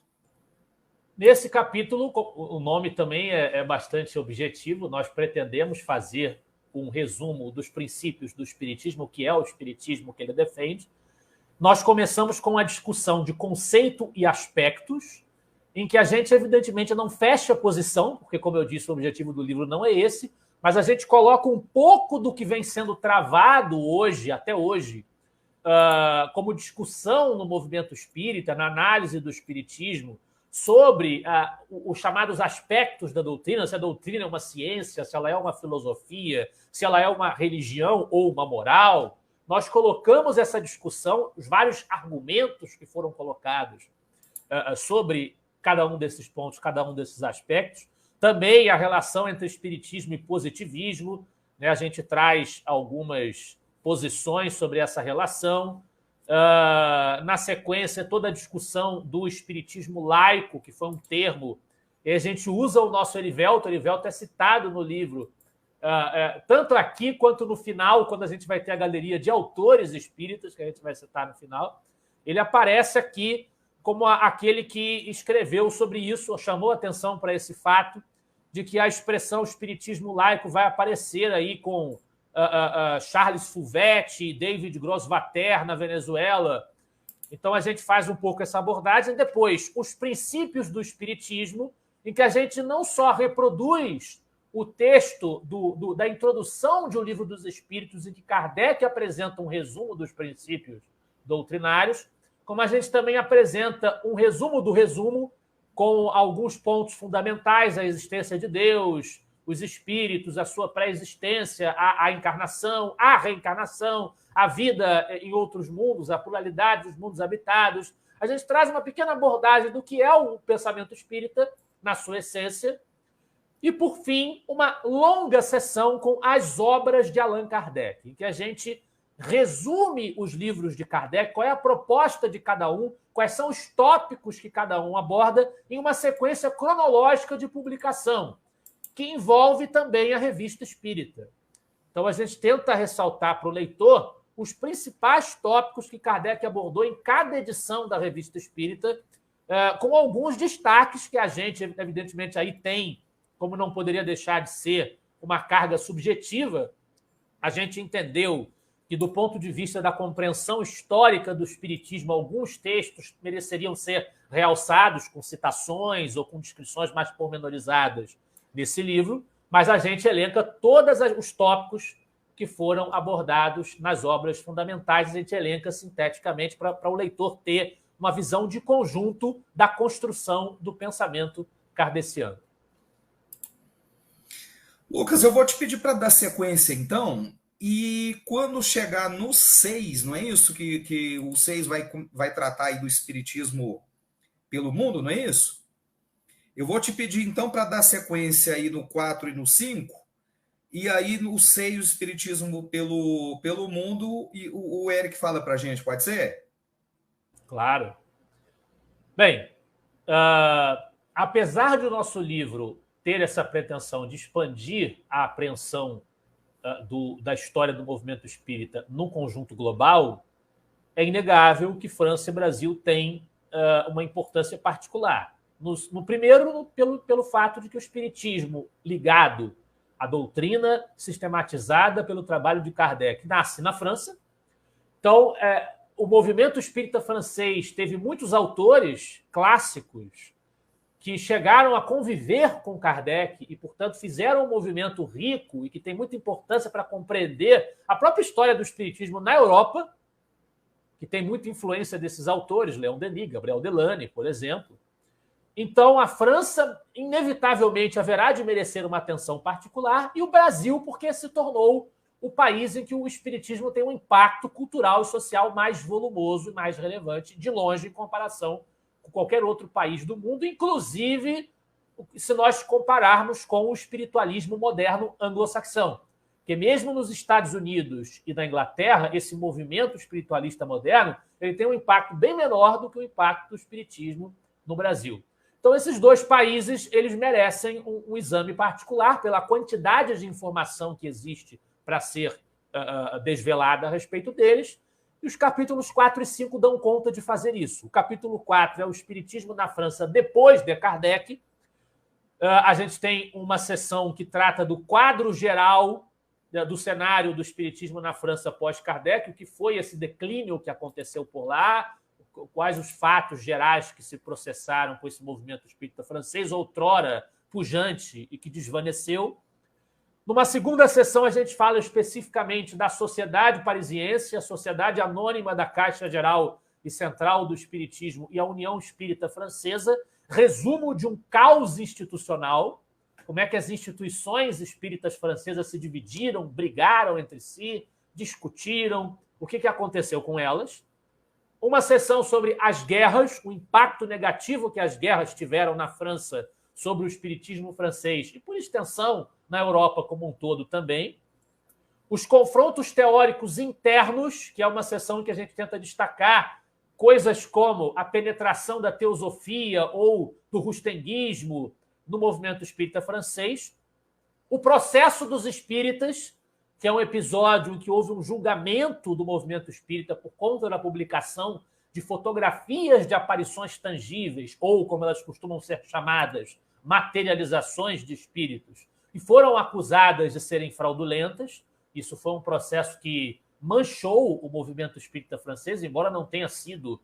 Nesse capítulo, o nome também é bastante objetivo, nós pretendemos fazer um resumo dos princípios do Espiritismo, o que é o Espiritismo que ele defende. Nós começamos com a discussão de conceito e aspectos, em que a gente, evidentemente, não fecha a posição, porque, como eu disse, o objetivo do livro não é esse, mas a gente coloca um pouco do que vem sendo travado hoje, até hoje, como discussão no movimento espírita, na análise do espiritismo, sobre os chamados aspectos da doutrina, se a doutrina é uma ciência, se ela é uma filosofia, se ela é uma religião ou uma moral. Nós colocamos essa discussão, os vários argumentos que foram colocados sobre cada um desses pontos, cada um desses aspectos. Também a relação entre espiritismo e positivismo, né? A gente traz algumas posições sobre essa relação. Na sequência, toda a discussão do espiritismo laico, que foi um termo, e a gente usa o nosso Erivelto é citado no livro, tanto aqui quanto no final, quando a gente vai ter a galeria de autores espíritas, que a gente vai citar no final, ele aparece aqui como aquele que escreveu sobre isso, chamou atenção para esse fato de que a expressão espiritismo laico vai aparecer aí com Charles Fouvetti, David Grossvater na Venezuela. Então, a gente faz um pouco essa abordagem. Depois, os princípios do espiritismo, em que a gente não só reproduz o texto da introdução de O Livro dos Espíritos, em que Kardec apresenta um resumo dos princípios doutrinários, como a gente também apresenta um resumo do resumo, com alguns pontos fundamentais: a existência de Deus, os espíritos, a sua pré-existência, a encarnação, a reencarnação, a vida em outros mundos, a pluralidade dos mundos habitados. A gente traz uma pequena abordagem do que é o pensamento espírita na sua essência. E, por fim, uma longa sessão com as obras de Allan Kardec, em que a gente resume os livros de Kardec, qual é a proposta de cada um, quais são os tópicos que cada um aborda, em uma sequência cronológica de publicação, que envolve também a Revista Espírita. Então, a gente tenta ressaltar para o leitor os principais tópicos que Kardec abordou em cada edição da Revista Espírita, com alguns destaques que a gente, evidentemente, aí tem, como não poderia deixar de ser, uma carga subjetiva. A gente entendeu que, do ponto de vista da compreensão histórica do Espiritismo, alguns textos mereceriam ser realçados com citações ou com descrições mais pormenorizadas nesse livro, mas a gente elenca todos os tópicos que foram abordados nas obras fundamentais, a gente elenca sinteticamente para o leitor ter uma visão de conjunto da construção do pensamento kardeciano. Lucas, eu vou te pedir para dar sequência, então, e quando chegar no 6, não é isso? Que o 6 vai tratar aí do espiritismo pelo mundo, não é isso? Eu vou te pedir, então, para dar sequência aí no 4 e no 5, e aí no 6, o espiritismo pelo mundo, e o Eric fala para a gente, pode ser? Claro. Bem, apesar de o nosso livro ter essa pretensão de expandir a apreensão da história do movimento espírita no conjunto global, é inegável que França e Brasil têm uma importância particular. No primeiro, pelo fato de que o espiritismo ligado à doutrina sistematizada pelo trabalho de Kardec nasce na França. Então, o movimento espírita francês teve muitos autores clássicos que chegaram a conviver com Kardec e, portanto, fizeram um movimento rico e que tem muita importância para compreender a própria história do espiritismo na Europa, que tem muita influência desses autores, Leon Denis, Gabriel Delany, por exemplo. Então, a França, inevitavelmente, haverá de merecer uma atenção particular, e o Brasil, porque se tornou o país em que o espiritismo tem um impacto cultural e social mais volumoso e mais relevante, de longe, em comparação com qualquer outro país do mundo, inclusive se nós compararmos com o espiritualismo moderno anglo-saxão. Porque mesmo nos Estados Unidos e na Inglaterra, esse movimento espiritualista moderno ele tem um impacto bem menor do que o impacto do espiritismo no Brasil. Então, esses dois países eles merecem um exame particular pela quantidade de informação que existe para ser desvelada a respeito deles, e os capítulos 4 e 5 dão conta de fazer isso. O capítulo 4 é o Espiritismo na França depois de Kardec. A gente tem uma seção que trata do quadro geral do cenário do Espiritismo na França pós-Kardec, o que foi esse declínio que aconteceu por lá, quais os fatos gerais que se processaram com esse movimento espírita francês, outrora pujante e que desvaneceu. Numa segunda sessão, a gente fala especificamente da Sociedade Parisiense, a Sociedade Anônima da Caixa Geral e Central do Espiritismo e a União Espírita Francesa, resumo de um caos institucional, como é que as instituições espíritas francesas se dividiram, brigaram entre si, discutiram, o que aconteceu com elas. Uma sessão sobre as guerras, o impacto negativo que as guerras tiveram na França sobre o espiritismo francês e, por extensão, na Europa como um todo também. Os confrontos teóricos internos, que é uma sessão em que a gente tenta destacar coisas como a penetração da teosofia ou do rustenguismo no movimento espírita francês. O processo dos espíritas, que é um episódio em que houve um julgamento do movimento espírita por conta da publicação de fotografias de aparições tangíveis, ou, como elas costumam ser chamadas, materializações de espíritos, e foram acusadas de serem fraudulentas. Isso foi um processo que manchou o movimento espírita francês, embora não tenha sido,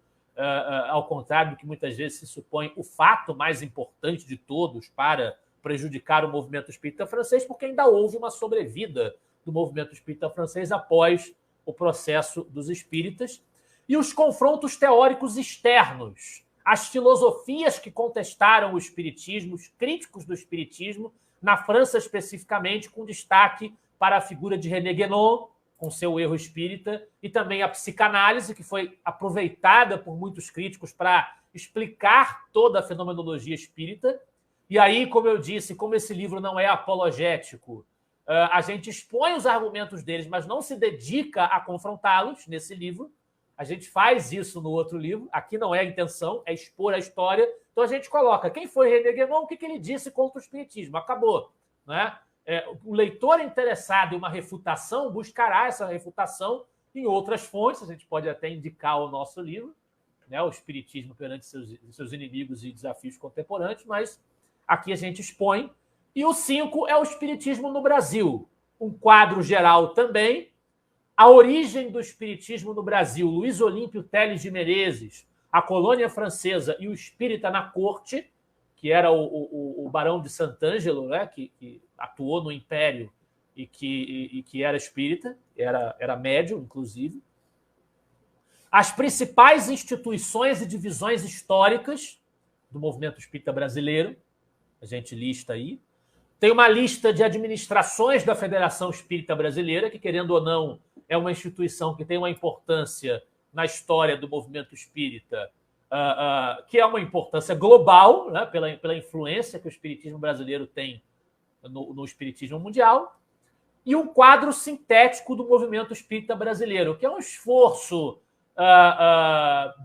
ao contrário do que muitas vezes se supõe, o fato mais importante de todos para prejudicar o movimento espírita francês, porque ainda houve uma sobrevida do movimento espírita francês após o processo dos espíritas. E os confrontos teóricos externos, as filosofias que contestaram o espiritismo, os críticos do espiritismo, na França especificamente, com destaque para a figura de René Guénon, com seu erro espírita, e também a psicanálise, que foi aproveitada por muitos críticos para explicar toda a fenomenologia espírita. E aí, como eu disse, como esse livro não é apologético, a gente expõe os argumentos deles, mas não se dedica a confrontá-los nesse livro. A gente faz isso no outro livro. Aqui não é a intenção, é expor a história. Então a gente coloca quem foi René Guénon, o que ele disse contra o espiritismo. Acabou. Né? O leitor interessado em uma refutação buscará essa refutação em outras fontes. A gente pode até indicar o nosso livro, né? O Espiritismo perante seus inimigos e desafios contemporâneos, mas aqui a gente expõe. E o 5 é o Espiritismo no Brasil. Um quadro geral também. A origem do espiritismo no Brasil, Luiz Olímpio Teles de Menezes, a colônia francesa e o espírita na corte, que era o barão de Sant'Angelo, né, que atuou no Império e que era espírita, era médium, inclusive. As principais instituições e divisões históricas do movimento espírita brasileiro, a gente lista aí. Tem uma lista de administrações da Federação Espírita Brasileira, que, querendo ou não, é uma instituição que tem uma importância na história do movimento espírita, que é uma importância global, né, pela influência que o espiritismo brasileiro tem no espiritismo mundial, e um quadro sintético do movimento espírita brasileiro, que é um esforço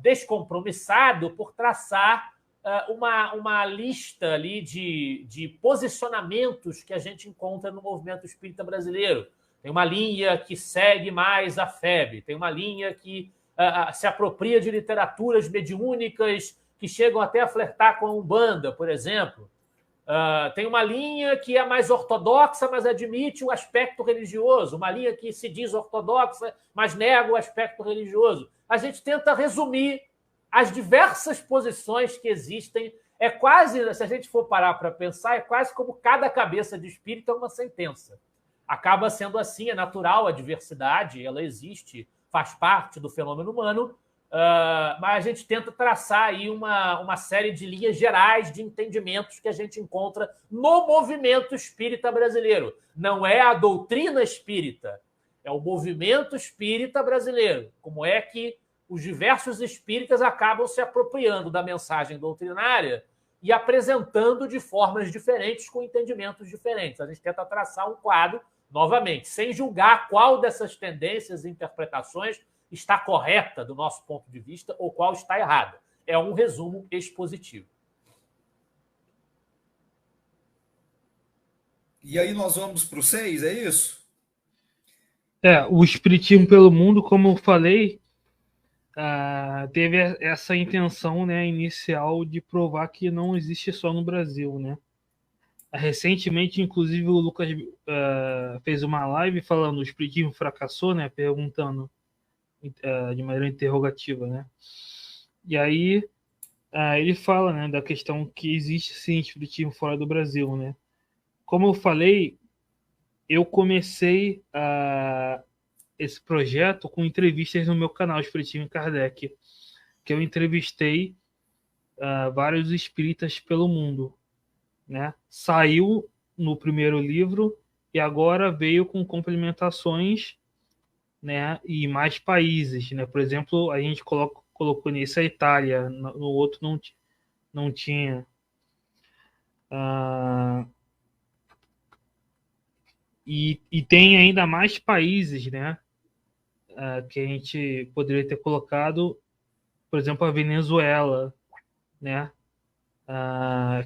descompromissado por traçar uma lista ali de posicionamentos que a gente encontra no movimento espírita brasileiro. Tem uma linha que segue mais a FEB, tem uma linha que se apropria de literaturas mediúnicas que chegam até a flertar com a Umbanda, por exemplo. Tem uma linha que é mais ortodoxa, mas admite o aspecto religioso, uma linha que se diz ortodoxa, mas nega o aspecto religioso. A gente tenta resumir as diversas posições que existem. É quase, se a gente for parar para pensar, é quase como cada cabeça de espírito é uma sentença. Acaba sendo assim, é natural a diversidade, ela existe, faz parte do fenômeno humano, mas a gente tenta traçar aí uma série de linhas gerais de entendimentos que a gente encontra no movimento espírita brasileiro. Não é a doutrina espírita, é o movimento espírita brasileiro. Como é que os diversos espíritas acabam se apropriando da mensagem doutrinária e apresentando de formas diferentes, com entendimentos diferentes. A gente tenta traçar um quadro, novamente, sem julgar qual dessas tendências e interpretações está correta do nosso ponto de vista ou qual está errada. É um resumo expositivo. E aí nós vamos para o 6, é isso? O Espiritismo pelo Mundo, como eu falei, teve essa intenção, né, inicial de provar que não existe só no Brasil, né? Recentemente, inclusive, o Lucas fez uma live falando que o espiritismo fracassou, né? Perguntando de maneira interrogativa, né? E aí ele fala, né, da questão que existe sim espiritismo fora do Brasil, né? Como eu falei, eu comecei esse projeto com entrevistas no meu canal Espiritismo em Kardec, que eu entrevistei vários espíritas pelo mundo, né? Saiu no primeiro livro e agora veio com complementações, né? E mais países, né? Por exemplo, a gente colocou nisso a Itália, no outro não tinha. Ah, e tem ainda mais países, né? Que a gente poderia ter colocado, por exemplo, a Venezuela, né?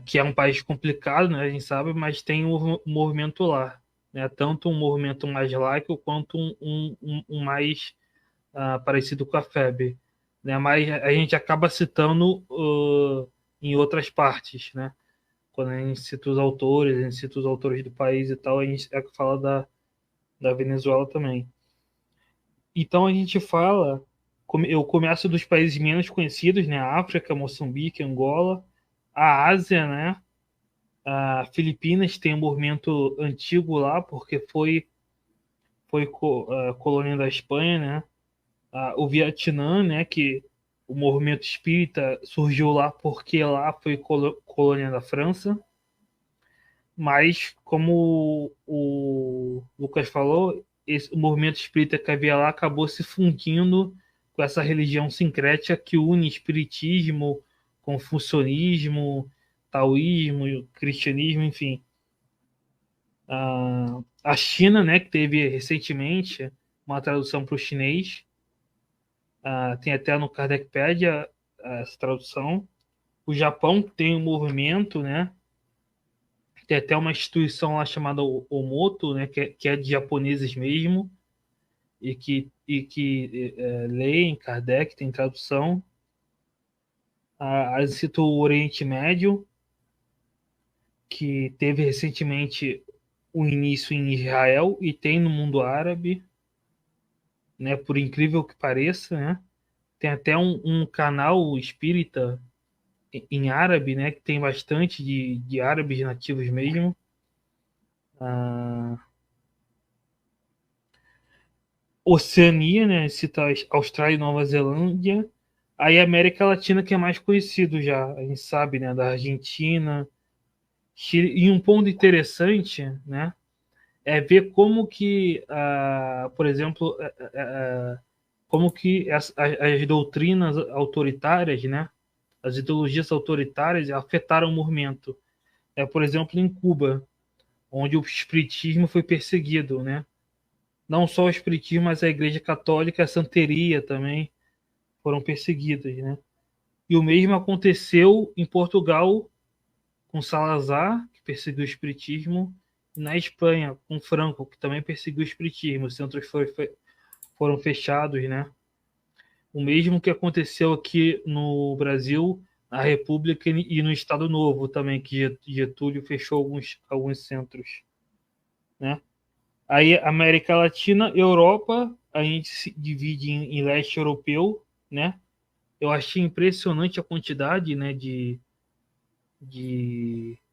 Que é um país complicado, né? A gente sabe, mas tem um movimento lá, né? Tanto um movimento mais laico quanto um mais parecido com a FEB, né? Mas a gente acaba citando em outras partes, né? Quando a gente cita os autores, a gente cita os autores do país e tal, a gente fala da Venezuela também. Então a gente fala, eu começo dos países menos conhecidos, né? África, Moçambique, Angola, a Ásia, né? A Filipinas tem um movimento antigo lá, porque foi colônia da Espanha, né? O Vietnã, né? Que o movimento espírita surgiu lá porque lá foi colônia da França. Mas, como o Lucas falou, o movimento espírita que havia lá acabou se fundindo com essa religião sincrética que une espiritismo, confucionismo, taoísmo, cristianismo, enfim. A China, né, que teve recentemente uma tradução para o chinês, tem até no Kardecpedia essa tradução. O Japão tem um movimento, né, tem até uma instituição lá chamada Omoto, né, que é de japoneses mesmo, e que leem Kardec, tem tradução. Cito o Oriente Médio, que teve recentemente o início em Israel e tem no mundo árabe, né, por incrível que pareça, né? Tem até um canal espírita em árabe, né, que tem bastante de árabes nativos mesmo. Ah, Oceania, né? Cita Austrália e Nova Zelândia. Aí a América Latina, que é mais conhecido já, a gente sabe, né? Da Argentina, Chile. E um ponto interessante, né? É ver como que, por exemplo, como que as doutrinas autoritárias, né? As ideologias autoritárias afetaram o movimento. Por exemplo, em Cuba, onde o espiritismo foi perseguido, né? Não só o espiritismo, mas a Igreja Católica, a santeria também foram perseguidas, né? E o mesmo aconteceu em Portugal com Salazar, que perseguiu o espiritismo, e na Espanha com Franco, que também perseguiu o espiritismo. Os centros foram fechados, né? O mesmo que aconteceu aqui no Brasil, na República e no Estado Novo também, que Getúlio fechou alguns centros, né? Aí, América Latina, Europa, a gente se divide em leste europeu, né? Eu achei impressionante a quantidade, né, de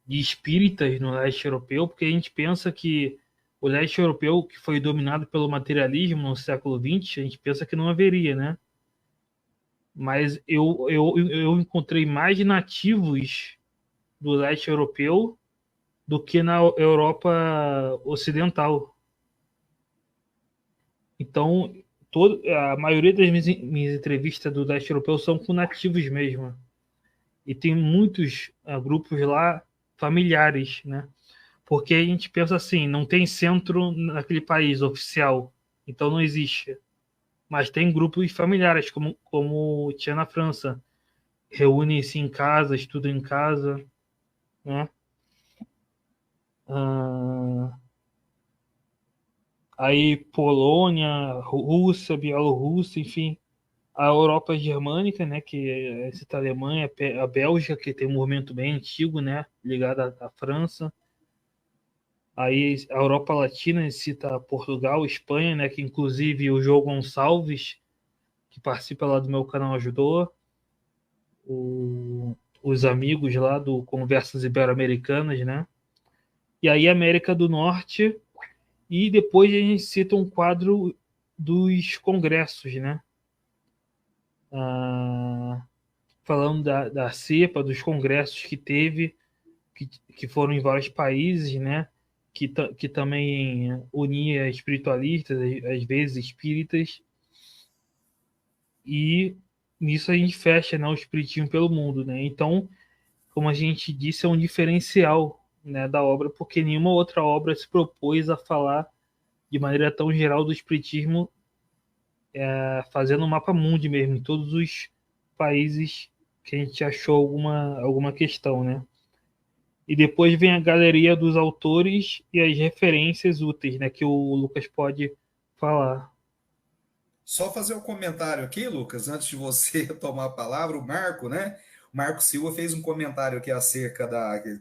espíritas no leste europeu, porque a gente pensa que o leste europeu, que foi dominado pelo materialismo no século XX, a gente pensa que não haveria, né? Mas eu encontrei mais nativos do leste europeu do que na Europa ocidental. Então, a maioria das minhas entrevistas do leste europeu são com nativos mesmo. E tem muitos grupos lá familiares, né? Porque a gente pensa assim, não tem centro naquele país oficial, então não existe. Mas tem grupos familiares, como tinha na França. Reúnem-se em casa, estudam em casa, né? Ah, aí Polônia, Rússia, Bielorrússia, enfim, a Europa germânica, né, que cita a Alemanha, a Bélgica, que tem um movimento bem antigo, né, ligado à França. Aí a Europa Latina cita Portugal, Espanha, né, que inclusive o João Gonçalves, que participa lá do meu canal, ajudou. Os amigos lá do Conversas Ibero-Americanas, né? E aí América do Norte, e depois a gente cita um quadro dos congressos, né? falando da cepa, dos congressos que teve, que foram em vários países, né? Que também unia espiritualistas, às vezes espíritas, e nisso a gente fecha, né, o espiritismo pelo mundo, né? Então, como a gente disse, é um diferencial, né, da obra, porque nenhuma outra obra se propôs a falar de maneira tão geral do espiritismo, fazendo um mapa mundi mesmo, em todos os países que a gente achou alguma questão, né? E depois vem a galeria dos autores e as referências úteis, né, que o Lucas pode falar. Só fazer um comentário aqui, Lucas, antes de você tomar a palavra, o Marco, né? O Marco Silva fez um comentário aqui acerca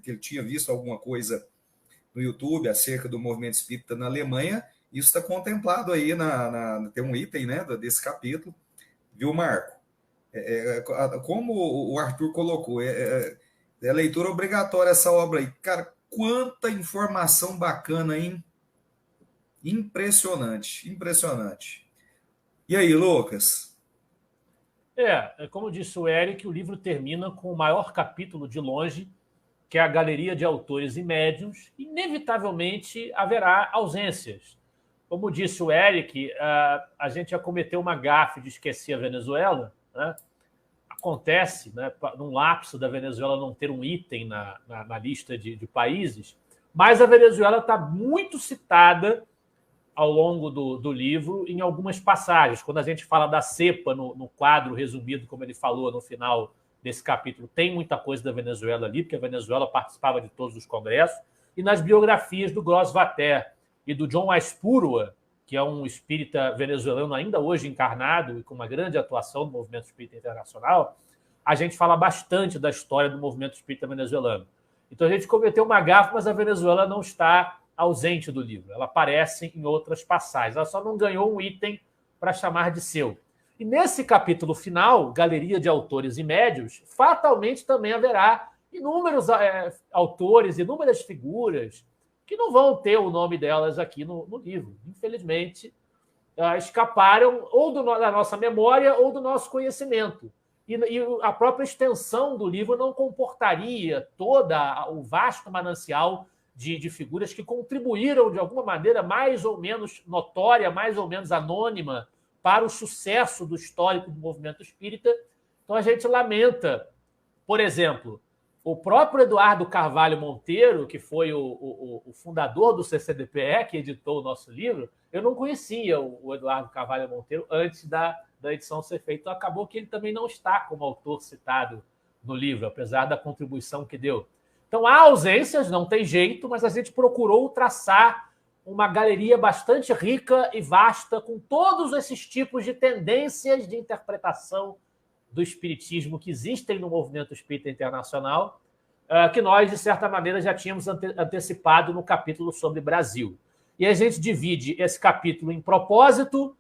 que ele tinha visto alguma coisa no YouTube acerca do movimento espírita na Alemanha. Isso está contemplado aí tem um item, né, desse capítulo, viu, Marco? Como o Arthur colocou, é leitura obrigatória essa obra aí. Cara, quanta informação bacana, hein? Impressionante, impressionante. E aí, Lucas? Como disse o Eric, o livro termina com o maior capítulo de longe, que é a galeria de autores e médiuns. Inevitavelmente haverá ausências. Como disse o Eric, a gente já cometeu uma gafe de esquecer a Venezuela, né? Acontece, né, num lapso da Venezuela não ter um item na lista de países, mas a Venezuela está muito citada ao longo do livro em algumas passagens. Quando a gente fala da cepa no quadro resumido, como ele falou no final desse capítulo, tem muita coisa da Venezuela ali, porque a Venezuela participava de todos os congressos, e nas biografias do Gros Vater e do John Aispurua, que é um espírita venezuelano ainda hoje encarnado e com uma grande atuação no movimento espírita internacional, a gente fala bastante da história do movimento espírita venezuelano. Então a gente cometeu uma gafe, mas a Venezuela não está ausente do livro. Ela aparece em outras passagens. Ela só não ganhou um item para chamar de seu. E nesse capítulo final, Galeria de Autores e Médios, fatalmente também haverá inúmeros autores, inúmeras figuras que não vão ter o nome delas aqui no livro. Infelizmente, escaparam ou da nossa memória ou do nosso conhecimento. E a própria extensão do livro não comportaria todo o vasto manancial de figuras que contribuíram de alguma maneira mais ou menos notória, mais ou menos anônima, para o sucesso do histórico do movimento espírita. Então a gente lamenta, por exemplo, o próprio Eduardo Carvalho Monteiro, que foi o fundador do CCDPE, que editou o nosso livro. Eu não conhecia o Eduardo Carvalho Monteiro antes da edição ser feita. Então, acabou que ele também não está como autor citado no livro, apesar da contribuição que deu. Então, há ausências, não tem jeito, mas a gente procurou traçar uma galeria bastante rica e vasta, com todos esses tipos de tendências de interpretação do espiritismo que existem no movimento espírita internacional, que nós, de certa maneira, já tínhamos antecipado no capítulo sobre Brasil. E a gente divide esse capítulo em propósito,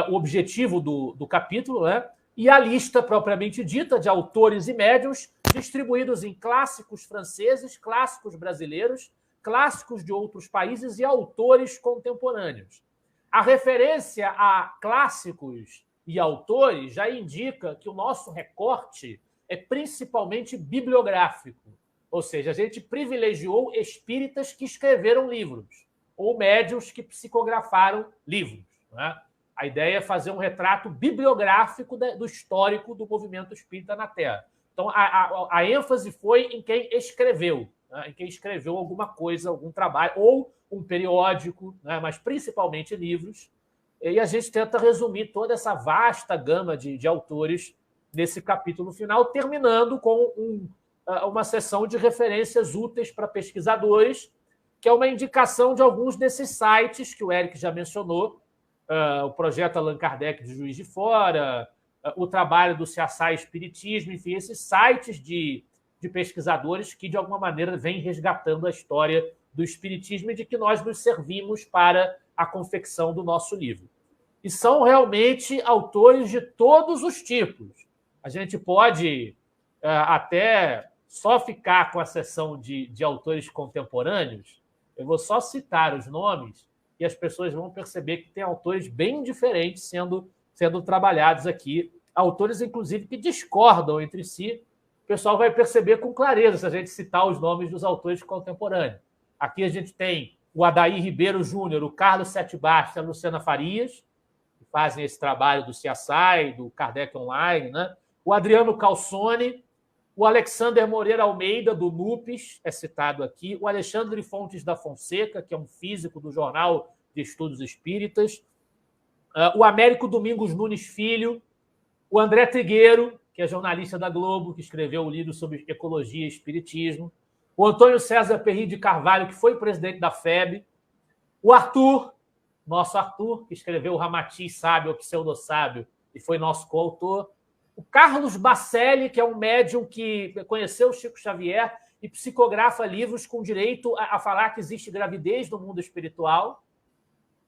o objetivo do capítulo, né? E a lista propriamente dita de autores e médiuns, distribuídos em clássicos franceses, clássicos brasileiros, clássicos de outros países e autores contemporâneos. A referência a clássicos e autores já indica que o nosso recorte é principalmente bibliográfico, ou seja, a gente privilegiou espíritas que escreveram livros ou médiuns que psicografaram livros, né? A ideia é fazer um retrato bibliográfico do histórico do movimento espírita na Terra. Então, a ênfase foi em quem escreveu, né? Em quem escreveu alguma coisa, algum trabalho, ou um periódico, né? Mas principalmente livros. E a gente tenta resumir toda essa vasta gama de autores nesse capítulo final, terminando com uma seção de referências úteis para pesquisadores, que é uma indicação de alguns desses sites que o Eric já mencionou, o projeto Allan Kardec de Juiz de Fora, o trabalho do Ceaçá Espiritismo, enfim, esses sites de pesquisadores que, de alguma maneira, vêm resgatando a história do Espiritismo e de que nós nos servimos para a confecção do nosso livro. E são realmente autores de todos os tipos. A gente pode até só ficar com a seção de autores contemporâneos. Eu vou só citar os nomes e as pessoas vão perceber que tem autores bem diferentes sendo trabalhados aqui autores, inclusive, que discordam entre si. O pessoal vai perceber com clareza se a gente citar os nomes dos autores contemporâneos. Aqui a gente tem o Adair Ribeiro Júnior, o Carlos Sete Bastos, a Luciana Farias, que fazem esse trabalho do CSI, do Kardec Online, né? O Adriano Calzone, o Alexander Moreira Almeida, do NUPES, é citado aqui, o Alexandre Fontes da Fonseca, que é um físico do Jornal de Estudos Espíritas, o Américo Domingos Nunes Filho, o André Trigueiro, que é jornalista da Globo, que escreveu o livro sobre ecologia e espiritismo, o Antônio César Perry de Carvalho, que foi presidente da FEB, o Arthur, nosso Arthur, que escreveu o Ramatiz Sábio, ou Pseudo-Sábio, e foi nosso coautor, o Carlos Bacelli, que é um médium que conheceu o Chico Xavier e psicografa livros com direito a falar que existe gravidez no mundo espiritual,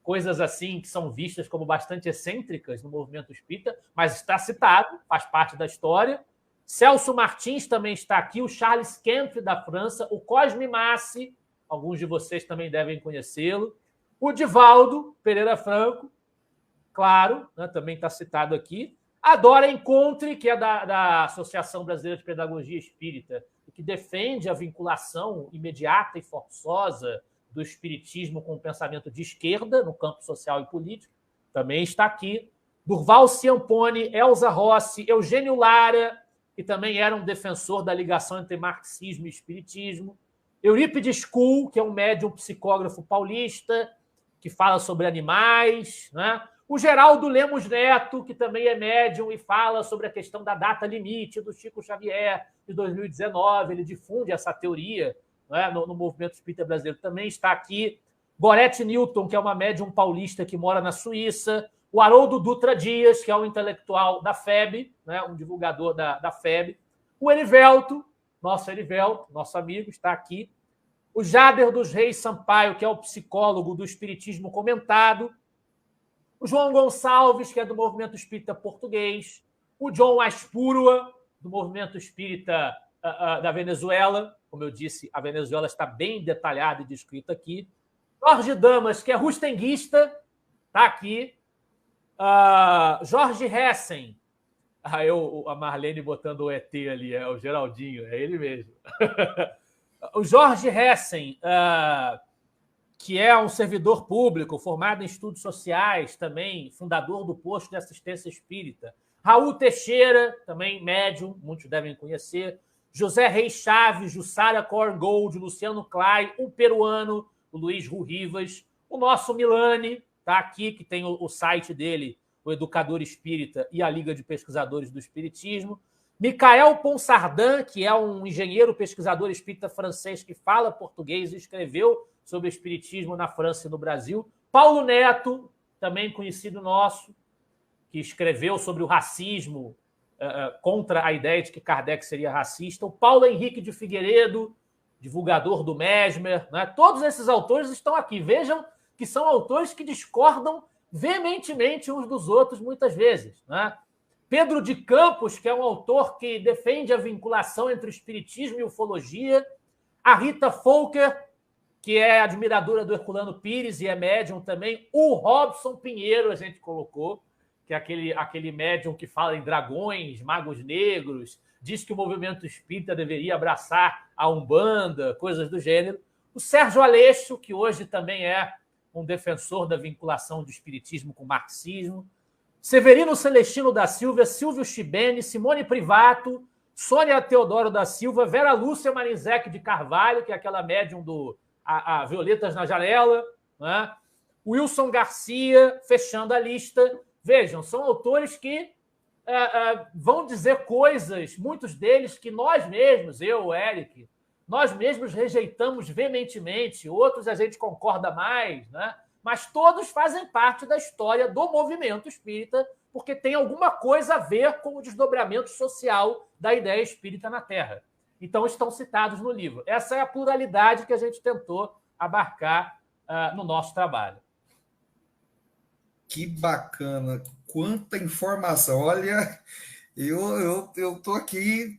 coisas assim que são vistas como bastante excêntricas no movimento espírita, mas está citado, faz parte da história. Celso Martins também está aqui, o Charles Kempf, da França, o Cosme Massi, alguns de vocês também devem conhecê-lo, o Divaldo Pereira Franco, claro, né, também está citado aqui, a Dora Encontre, que é da Associação Brasileira de Pedagogia Espírita, que defende a vinculação imediata e forçosa do espiritismo com o pensamento de esquerda no campo social e político, também está aqui. Durval Ciampone, Elza Rossi, Eugênio Lara, que também era um defensor da ligação entre marxismo e espiritismo. Eurípides Kuhl, que é um médium psicógrafo paulista, que fala sobre animais, né? O Geraldo Lemos Neto, que também é médium e fala sobre a questão da data limite do Chico Xavier de 2019, ele difunde essa teoria, né, no movimento espírita brasileiro, também está aqui. Gorete Newton, que é uma médium paulista que mora na Suíça. O Haroldo Dutra Dias, que é um intelectual da FEB, né, um divulgador da FEB. O Erivelto, nosso amigo, está aqui. O Jader dos Reis Sampaio, que é o psicólogo do Espiritismo Comentado. O João Gonçalves, que é do movimento espírita português. O John Aspurua, do movimento espírita da Venezuela. Como eu disse, a Venezuela está bem detalhada e descrita aqui. Jorge Damas, que é rustenguista, está aqui. Jorge Hessen. A Marlene botando o ET ali, é o Geraldinho, é ele mesmo. O Jorge Hessen, que é um servidor público, formado em estudos sociais, também fundador do posto de assistência espírita. Raul Teixeira, também médium, muitos devem conhecer. José Reis Chaves, Jussara Korngold, Luciano Clay, o peruano, o Luiz Rivas, o nosso Milani, tá aqui, que tem o site dele, o Educador Espírita e a Liga de Pesquisadores do Espiritismo. Michael Ponsardin, que é um engenheiro pesquisador espírita francês que fala português e escreveu sobre o espiritismo na França e no Brasil. Paulo Neto, também conhecido nosso, que escreveu sobre o racismo, contra a ideia de que Kardec seria racista. O Paulo Henrique de Figueiredo, divulgador do Mesmer. Né? Todos esses autores estão aqui. Vejam que são autores que discordam veementemente uns dos outros muitas vezes. Né? Pedro de Campos, que é um autor que defende a vinculação entre o espiritismo e ufologia. A Rita Folker, que é admiradora do Herculano Pires e é médium também. O Robson Pinheiro, a gente colocou, que é aquele médium que fala em dragões, magos negros, diz que o movimento espírita deveria abraçar a Umbanda, coisas do gênero. O Sérgio Aleixo, que hoje também é um defensor da vinculação do espiritismo com o marxismo. Severino Celestino da Silva, Silvio Chibene, Simone Privato, Sônia Teodoro da Silva, Vera Lúcia Marinzec de Carvalho, que é aquela médium do a Violetas na Janela, né? Wilson Garcia, fechando a lista. Vejam, são autores que vão dizer coisas, muitos deles que nós mesmos, eu, o Eric, nós mesmos rejeitamos veementemente, outros a gente concorda mais, né? Mas todos fazem parte da história do movimento espírita, porque tem alguma coisa a ver com o desdobramento social da ideia espírita na Terra. Então, estão citados no livro. Essa é a pluralidade que a gente tentou abarcar no nosso trabalho. Que bacana, quanta informação. Olha, eu estou aqui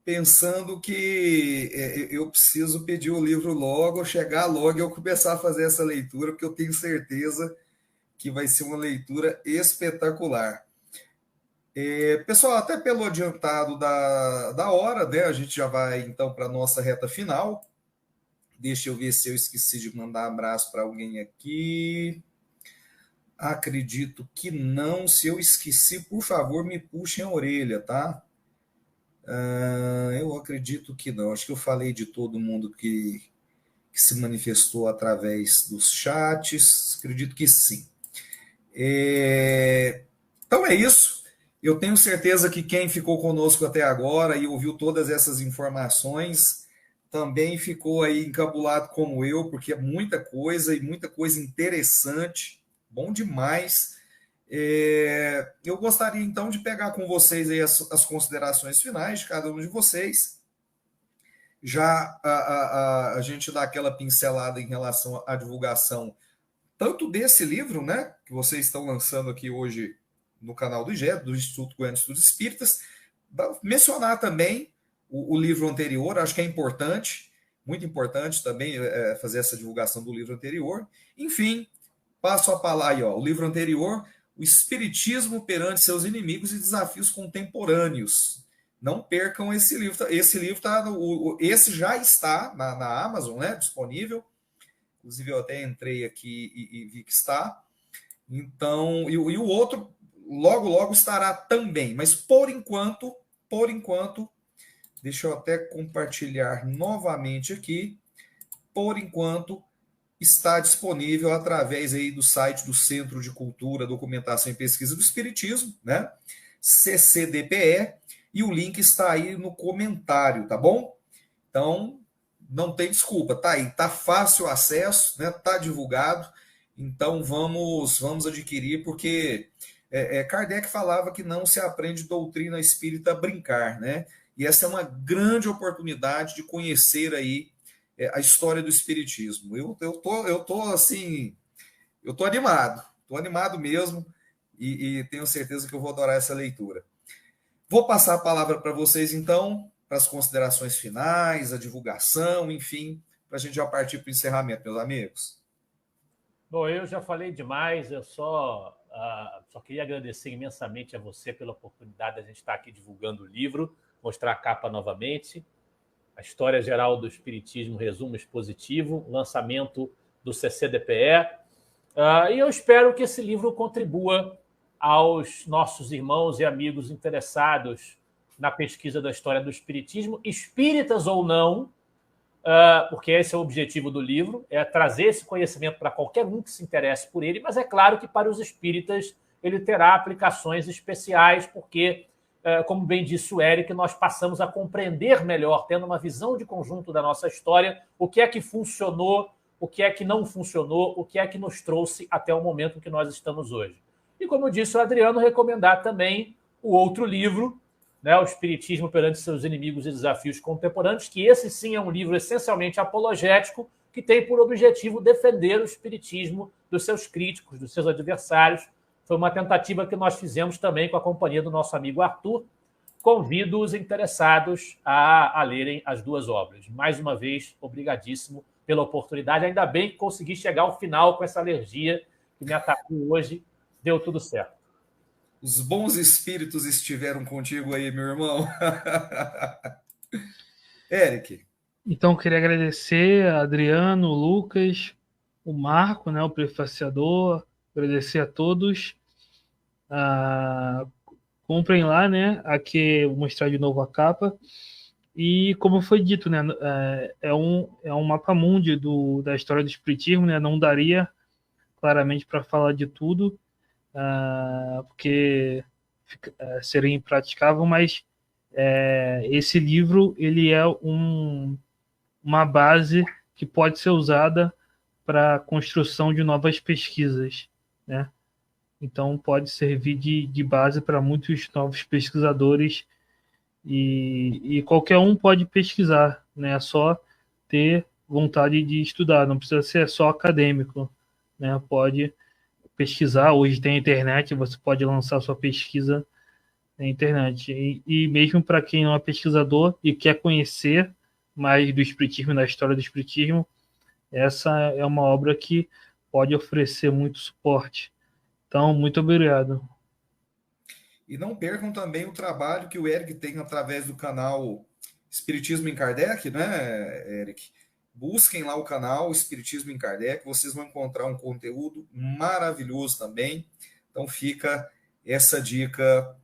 pensando que eu preciso pedir o livro logo, chegar logo e eu começar a fazer essa leitura, porque eu tenho certeza que vai ser uma leitura espetacular. Pessoal, até pelo adiantado da hora, né? A gente já vai então para a nossa reta final. Deixa eu ver se eu esqueci de mandar abraço para alguém aqui. Acredito que não. Se eu esqueci, por favor, me puxem a orelha, tá? Eu acredito que não. Acho que eu falei de todo mundo que se manifestou através dos chats. Acredito que sim. Então é isso. Eu tenho certeza que quem ficou conosco até agora e ouviu todas essas informações também ficou aí encabulado como eu, porque é muita coisa e muita coisa interessante, bom demais. Eu gostaria então de pegar com vocês aí as considerações finais de cada um de vocês. Já a gente dá aquela pincelada em relação à divulgação tanto desse livro, né, que vocês estão lançando aqui hoje no canal do IGE, do Instituto Goiano de Estudos Espíritas, mencionar também o livro anterior, acho que é importante, muito importante também fazer essa divulgação do livro anterior. Enfim, passo a palavra aí, ó, o livro anterior, O Espiritismo perante seus inimigos e desafios contemporâneos. Não percam esse livro. Esse livro esse já está na Amazon, né, disponível. Inclusive, eu até entrei aqui e vi que está. Então, e o outro logo estará também. Mas por enquanto, deixa eu até compartilhar novamente aqui. Por enquanto, está disponível através aí do site do Centro de Cultura, Documentação e Pesquisa do Espiritismo, né? CCDPE, e o link está aí no comentário, tá bom? Então, não tem desculpa, tá aí, tá fácil o acesso, né? Tá divulgado, então vamos adquirir, porque Kardec falava que não se aprende doutrina espírita a brincar, né? E essa é uma grande oportunidade de conhecer aí a história do espiritismo. Eu tô assim, eu tô animado mesmo, e tenho certeza que eu vou adorar essa leitura. Vou passar a palavra para vocês, então, para as considerações finais, a divulgação, enfim, para a gente já partir para o encerramento, meus amigos. Bom, eu já falei demais, eu só queria agradecer imensamente a você pela oportunidade de a gente estar aqui divulgando o livro, mostrar a capa novamente, a História Geral do Espiritismo, resumo expositivo, lançamento do CCDPE, e eu espero que esse livro contribua aos nossos irmãos e amigos interessados na pesquisa da história do Espiritismo, espíritas ou não, porque esse é o objetivo do livro, é trazer esse conhecimento para qualquer um que se interesse por ele, mas é claro que para os espíritas ele terá aplicações especiais, porque, como bem disse o Eric, nós passamos a compreender melhor, tendo uma visão de conjunto da nossa história, o que é que funcionou, o que é que não funcionou, o que é que nos trouxe até o momento em que nós estamos hoje. E, como disse o Adriano, recomendar também o outro livro, né, O Espiritismo perante seus inimigos e desafios contemporâneos, que esse sim é um livro essencialmente apologético, que tem por objetivo defender o espiritismo dos seus críticos, dos seus adversários. Foi uma tentativa que nós fizemos também com a companhia do nosso amigo Arthur. Convido os interessados a lerem as duas obras. Mais uma vez, obrigadíssimo pela oportunidade. Ainda bem que consegui chegar ao final com essa alergia que me atacou hoje. Deu tudo certo. Os bons espíritos estiveram contigo aí, meu irmão. Eric. Então, queria agradecer a Adriano, o Lucas, o Marco, né, o prefaciador, agradecer a todos. Comprem lá, né? Aqui vou mostrar de novo a capa. E como foi dito, né, é um mapa mundi da história do espiritismo, né? Não daria claramente para falar de tudo, porque seria impraticável, mas esse livro ele é uma base que pode ser usada para a construção de novas pesquisas, né? Então pode servir de base para muitos novos pesquisadores, e qualquer um pode pesquisar, né? É só ter vontade de estudar, não precisa ser só acadêmico, né? Pode pesquisar, hoje tem internet, você pode lançar sua pesquisa na internet. E mesmo para quem não é pesquisador e quer conhecer mais do espiritismo, da história do espiritismo, essa é uma obra que pode oferecer muito suporte. Então, muito obrigado. E não percam também o trabalho que o Eric tem através do canal Espiritismo em Kardec, né, Eric? Busquem lá o canal Espiritismo em Kardec, vocês vão encontrar um conteúdo maravilhoso também. Então fica essa dica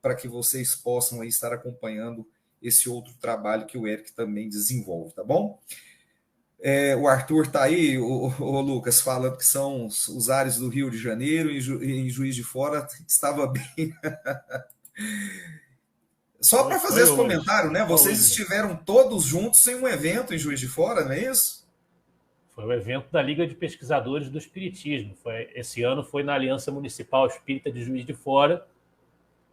para que vocês possam aí estar acompanhando esse outro trabalho que o Eric também desenvolve, tá bom? O Arthur está aí, o Lucas, falando que são os ares do Rio de Janeiro, em Juiz de Fora estava bem. Só para fazer esse comentário, né? Vocês estiveram todos juntos em um evento em Juiz de Fora, não é isso? Foi o evento da Liga de Pesquisadores do Espiritismo. Esse ano foi na Aliança Municipal Espírita de Juiz de Fora.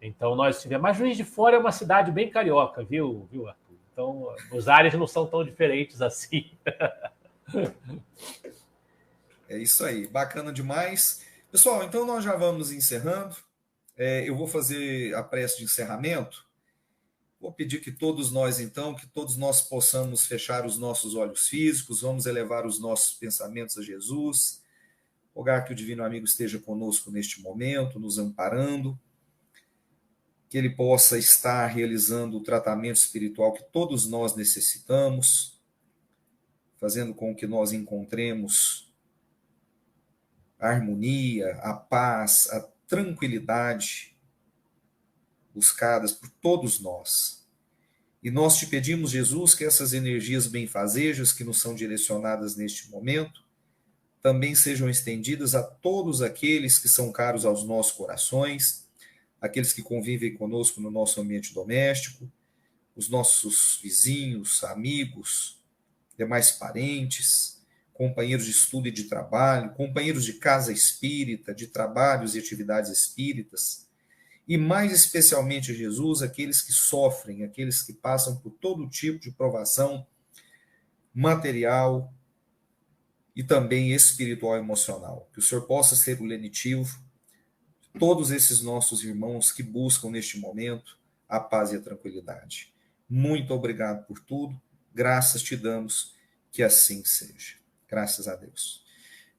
Então nós estivemos. Mas Juiz de Fora é uma cidade bem carioca, viu, Arthur? Então os ares não são tão diferentes assim. É isso aí, bacana demais. Pessoal, então nós já vamos encerrando. Eu vou fazer a prece de encerramento. Vou pedir que todos nós, então, que todos nós possamos fechar os nossos olhos físicos, vamos elevar os nossos pensamentos a Jesus, rogar que o Divino Amigo esteja conosco neste momento, nos amparando, que ele possa estar realizando o tratamento espiritual que todos nós necessitamos, fazendo com que nós encontremos a harmonia, a paz, a tranquilidade buscadas por todos nós. E nós te pedimos, Jesus, que essas energias benfazejas que nos são direcionadas neste momento também sejam estendidas a todos aqueles que são caros aos nossos corações, aqueles que convivem conosco no nosso ambiente doméstico, os nossos vizinhos, amigos, demais parentes, companheiros de estudo e de trabalho, companheiros de casa espírita, de trabalhos e atividades espíritas, e mais especialmente, Jesus, aqueles que sofrem, aqueles que passam por todo tipo de provação material e também espiritual e emocional. Que o Senhor possa ser o lenitivo de todos esses nossos irmãos que buscam neste momento a paz e a tranquilidade. Muito obrigado por tudo, graças te damos, que assim seja. Graças a Deus.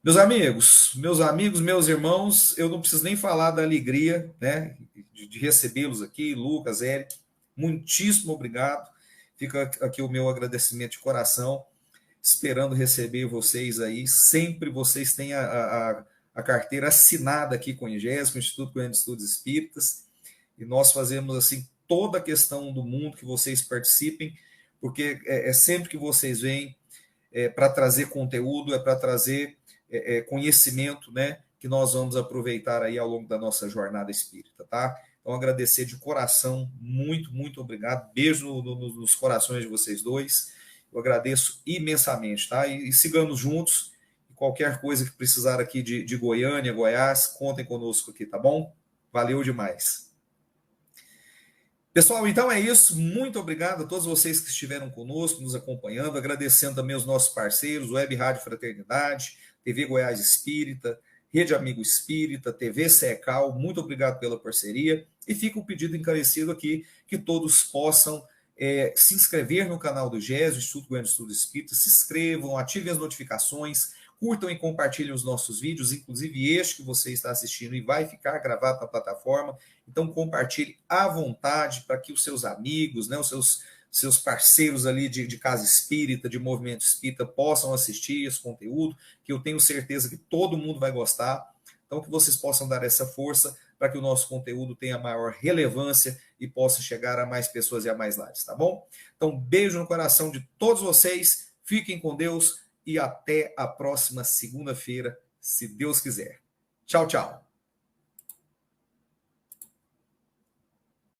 Meus amigos, meus irmãos, eu não preciso nem falar da alegria, né, de recebê-los aqui, Lucas, Eric, muitíssimo obrigado. Fica aqui o meu agradecimento de coração, esperando receber vocês aí. Sempre vocês têm a carteira assinada aqui com o IGES, com o Instituto Goiano de Estudos Espíritas, e nós fazemos assim toda a questão do mundo que vocês participem, porque é sempre que vocês vêm para trazer conteúdo, para trazer conhecimento, né, que nós vamos aproveitar aí ao longo da nossa jornada espírita, tá? Então, agradecer de coração, muito, muito obrigado. Beijo nos corações de vocês dois. Eu agradeço imensamente, tá? E sigamos juntos. Qualquer coisa que precisar aqui de Goiânia, Goiás, contem conosco aqui, tá bom? Valeu demais. Pessoal, então é isso. Muito obrigado a todos vocês que estiveram conosco, nos acompanhando. Agradecendo também os nossos parceiros, Web Rádio Fraternidade, TV Goiás Espírita, Rede Amigo Espírita, TV Secal. Muito obrigado pela parceria. E fica o pedido encarecido aqui que todos possam se inscrever no canal do GES, o Instituto Goiano de Estudos Espíritas. Se inscrevam, ativem as notificações, curtam e compartilhem os nossos vídeos, inclusive este que você está assistindo e vai ficar gravado na plataforma. Então compartilhe à vontade para que os seus amigos, né, os seus parceiros ali de casa espírita, de movimento espírita, possam assistir esse conteúdo, que eu tenho certeza que todo mundo vai gostar. Então que vocês possam dar essa força para que o nosso conteúdo tenha maior relevância e possa chegar a mais pessoas e a mais lares, tá bom? Então beijo no coração de todos vocês, fiquem com Deus, e até a próxima segunda-feira, se Deus quiser. Tchau, tchau.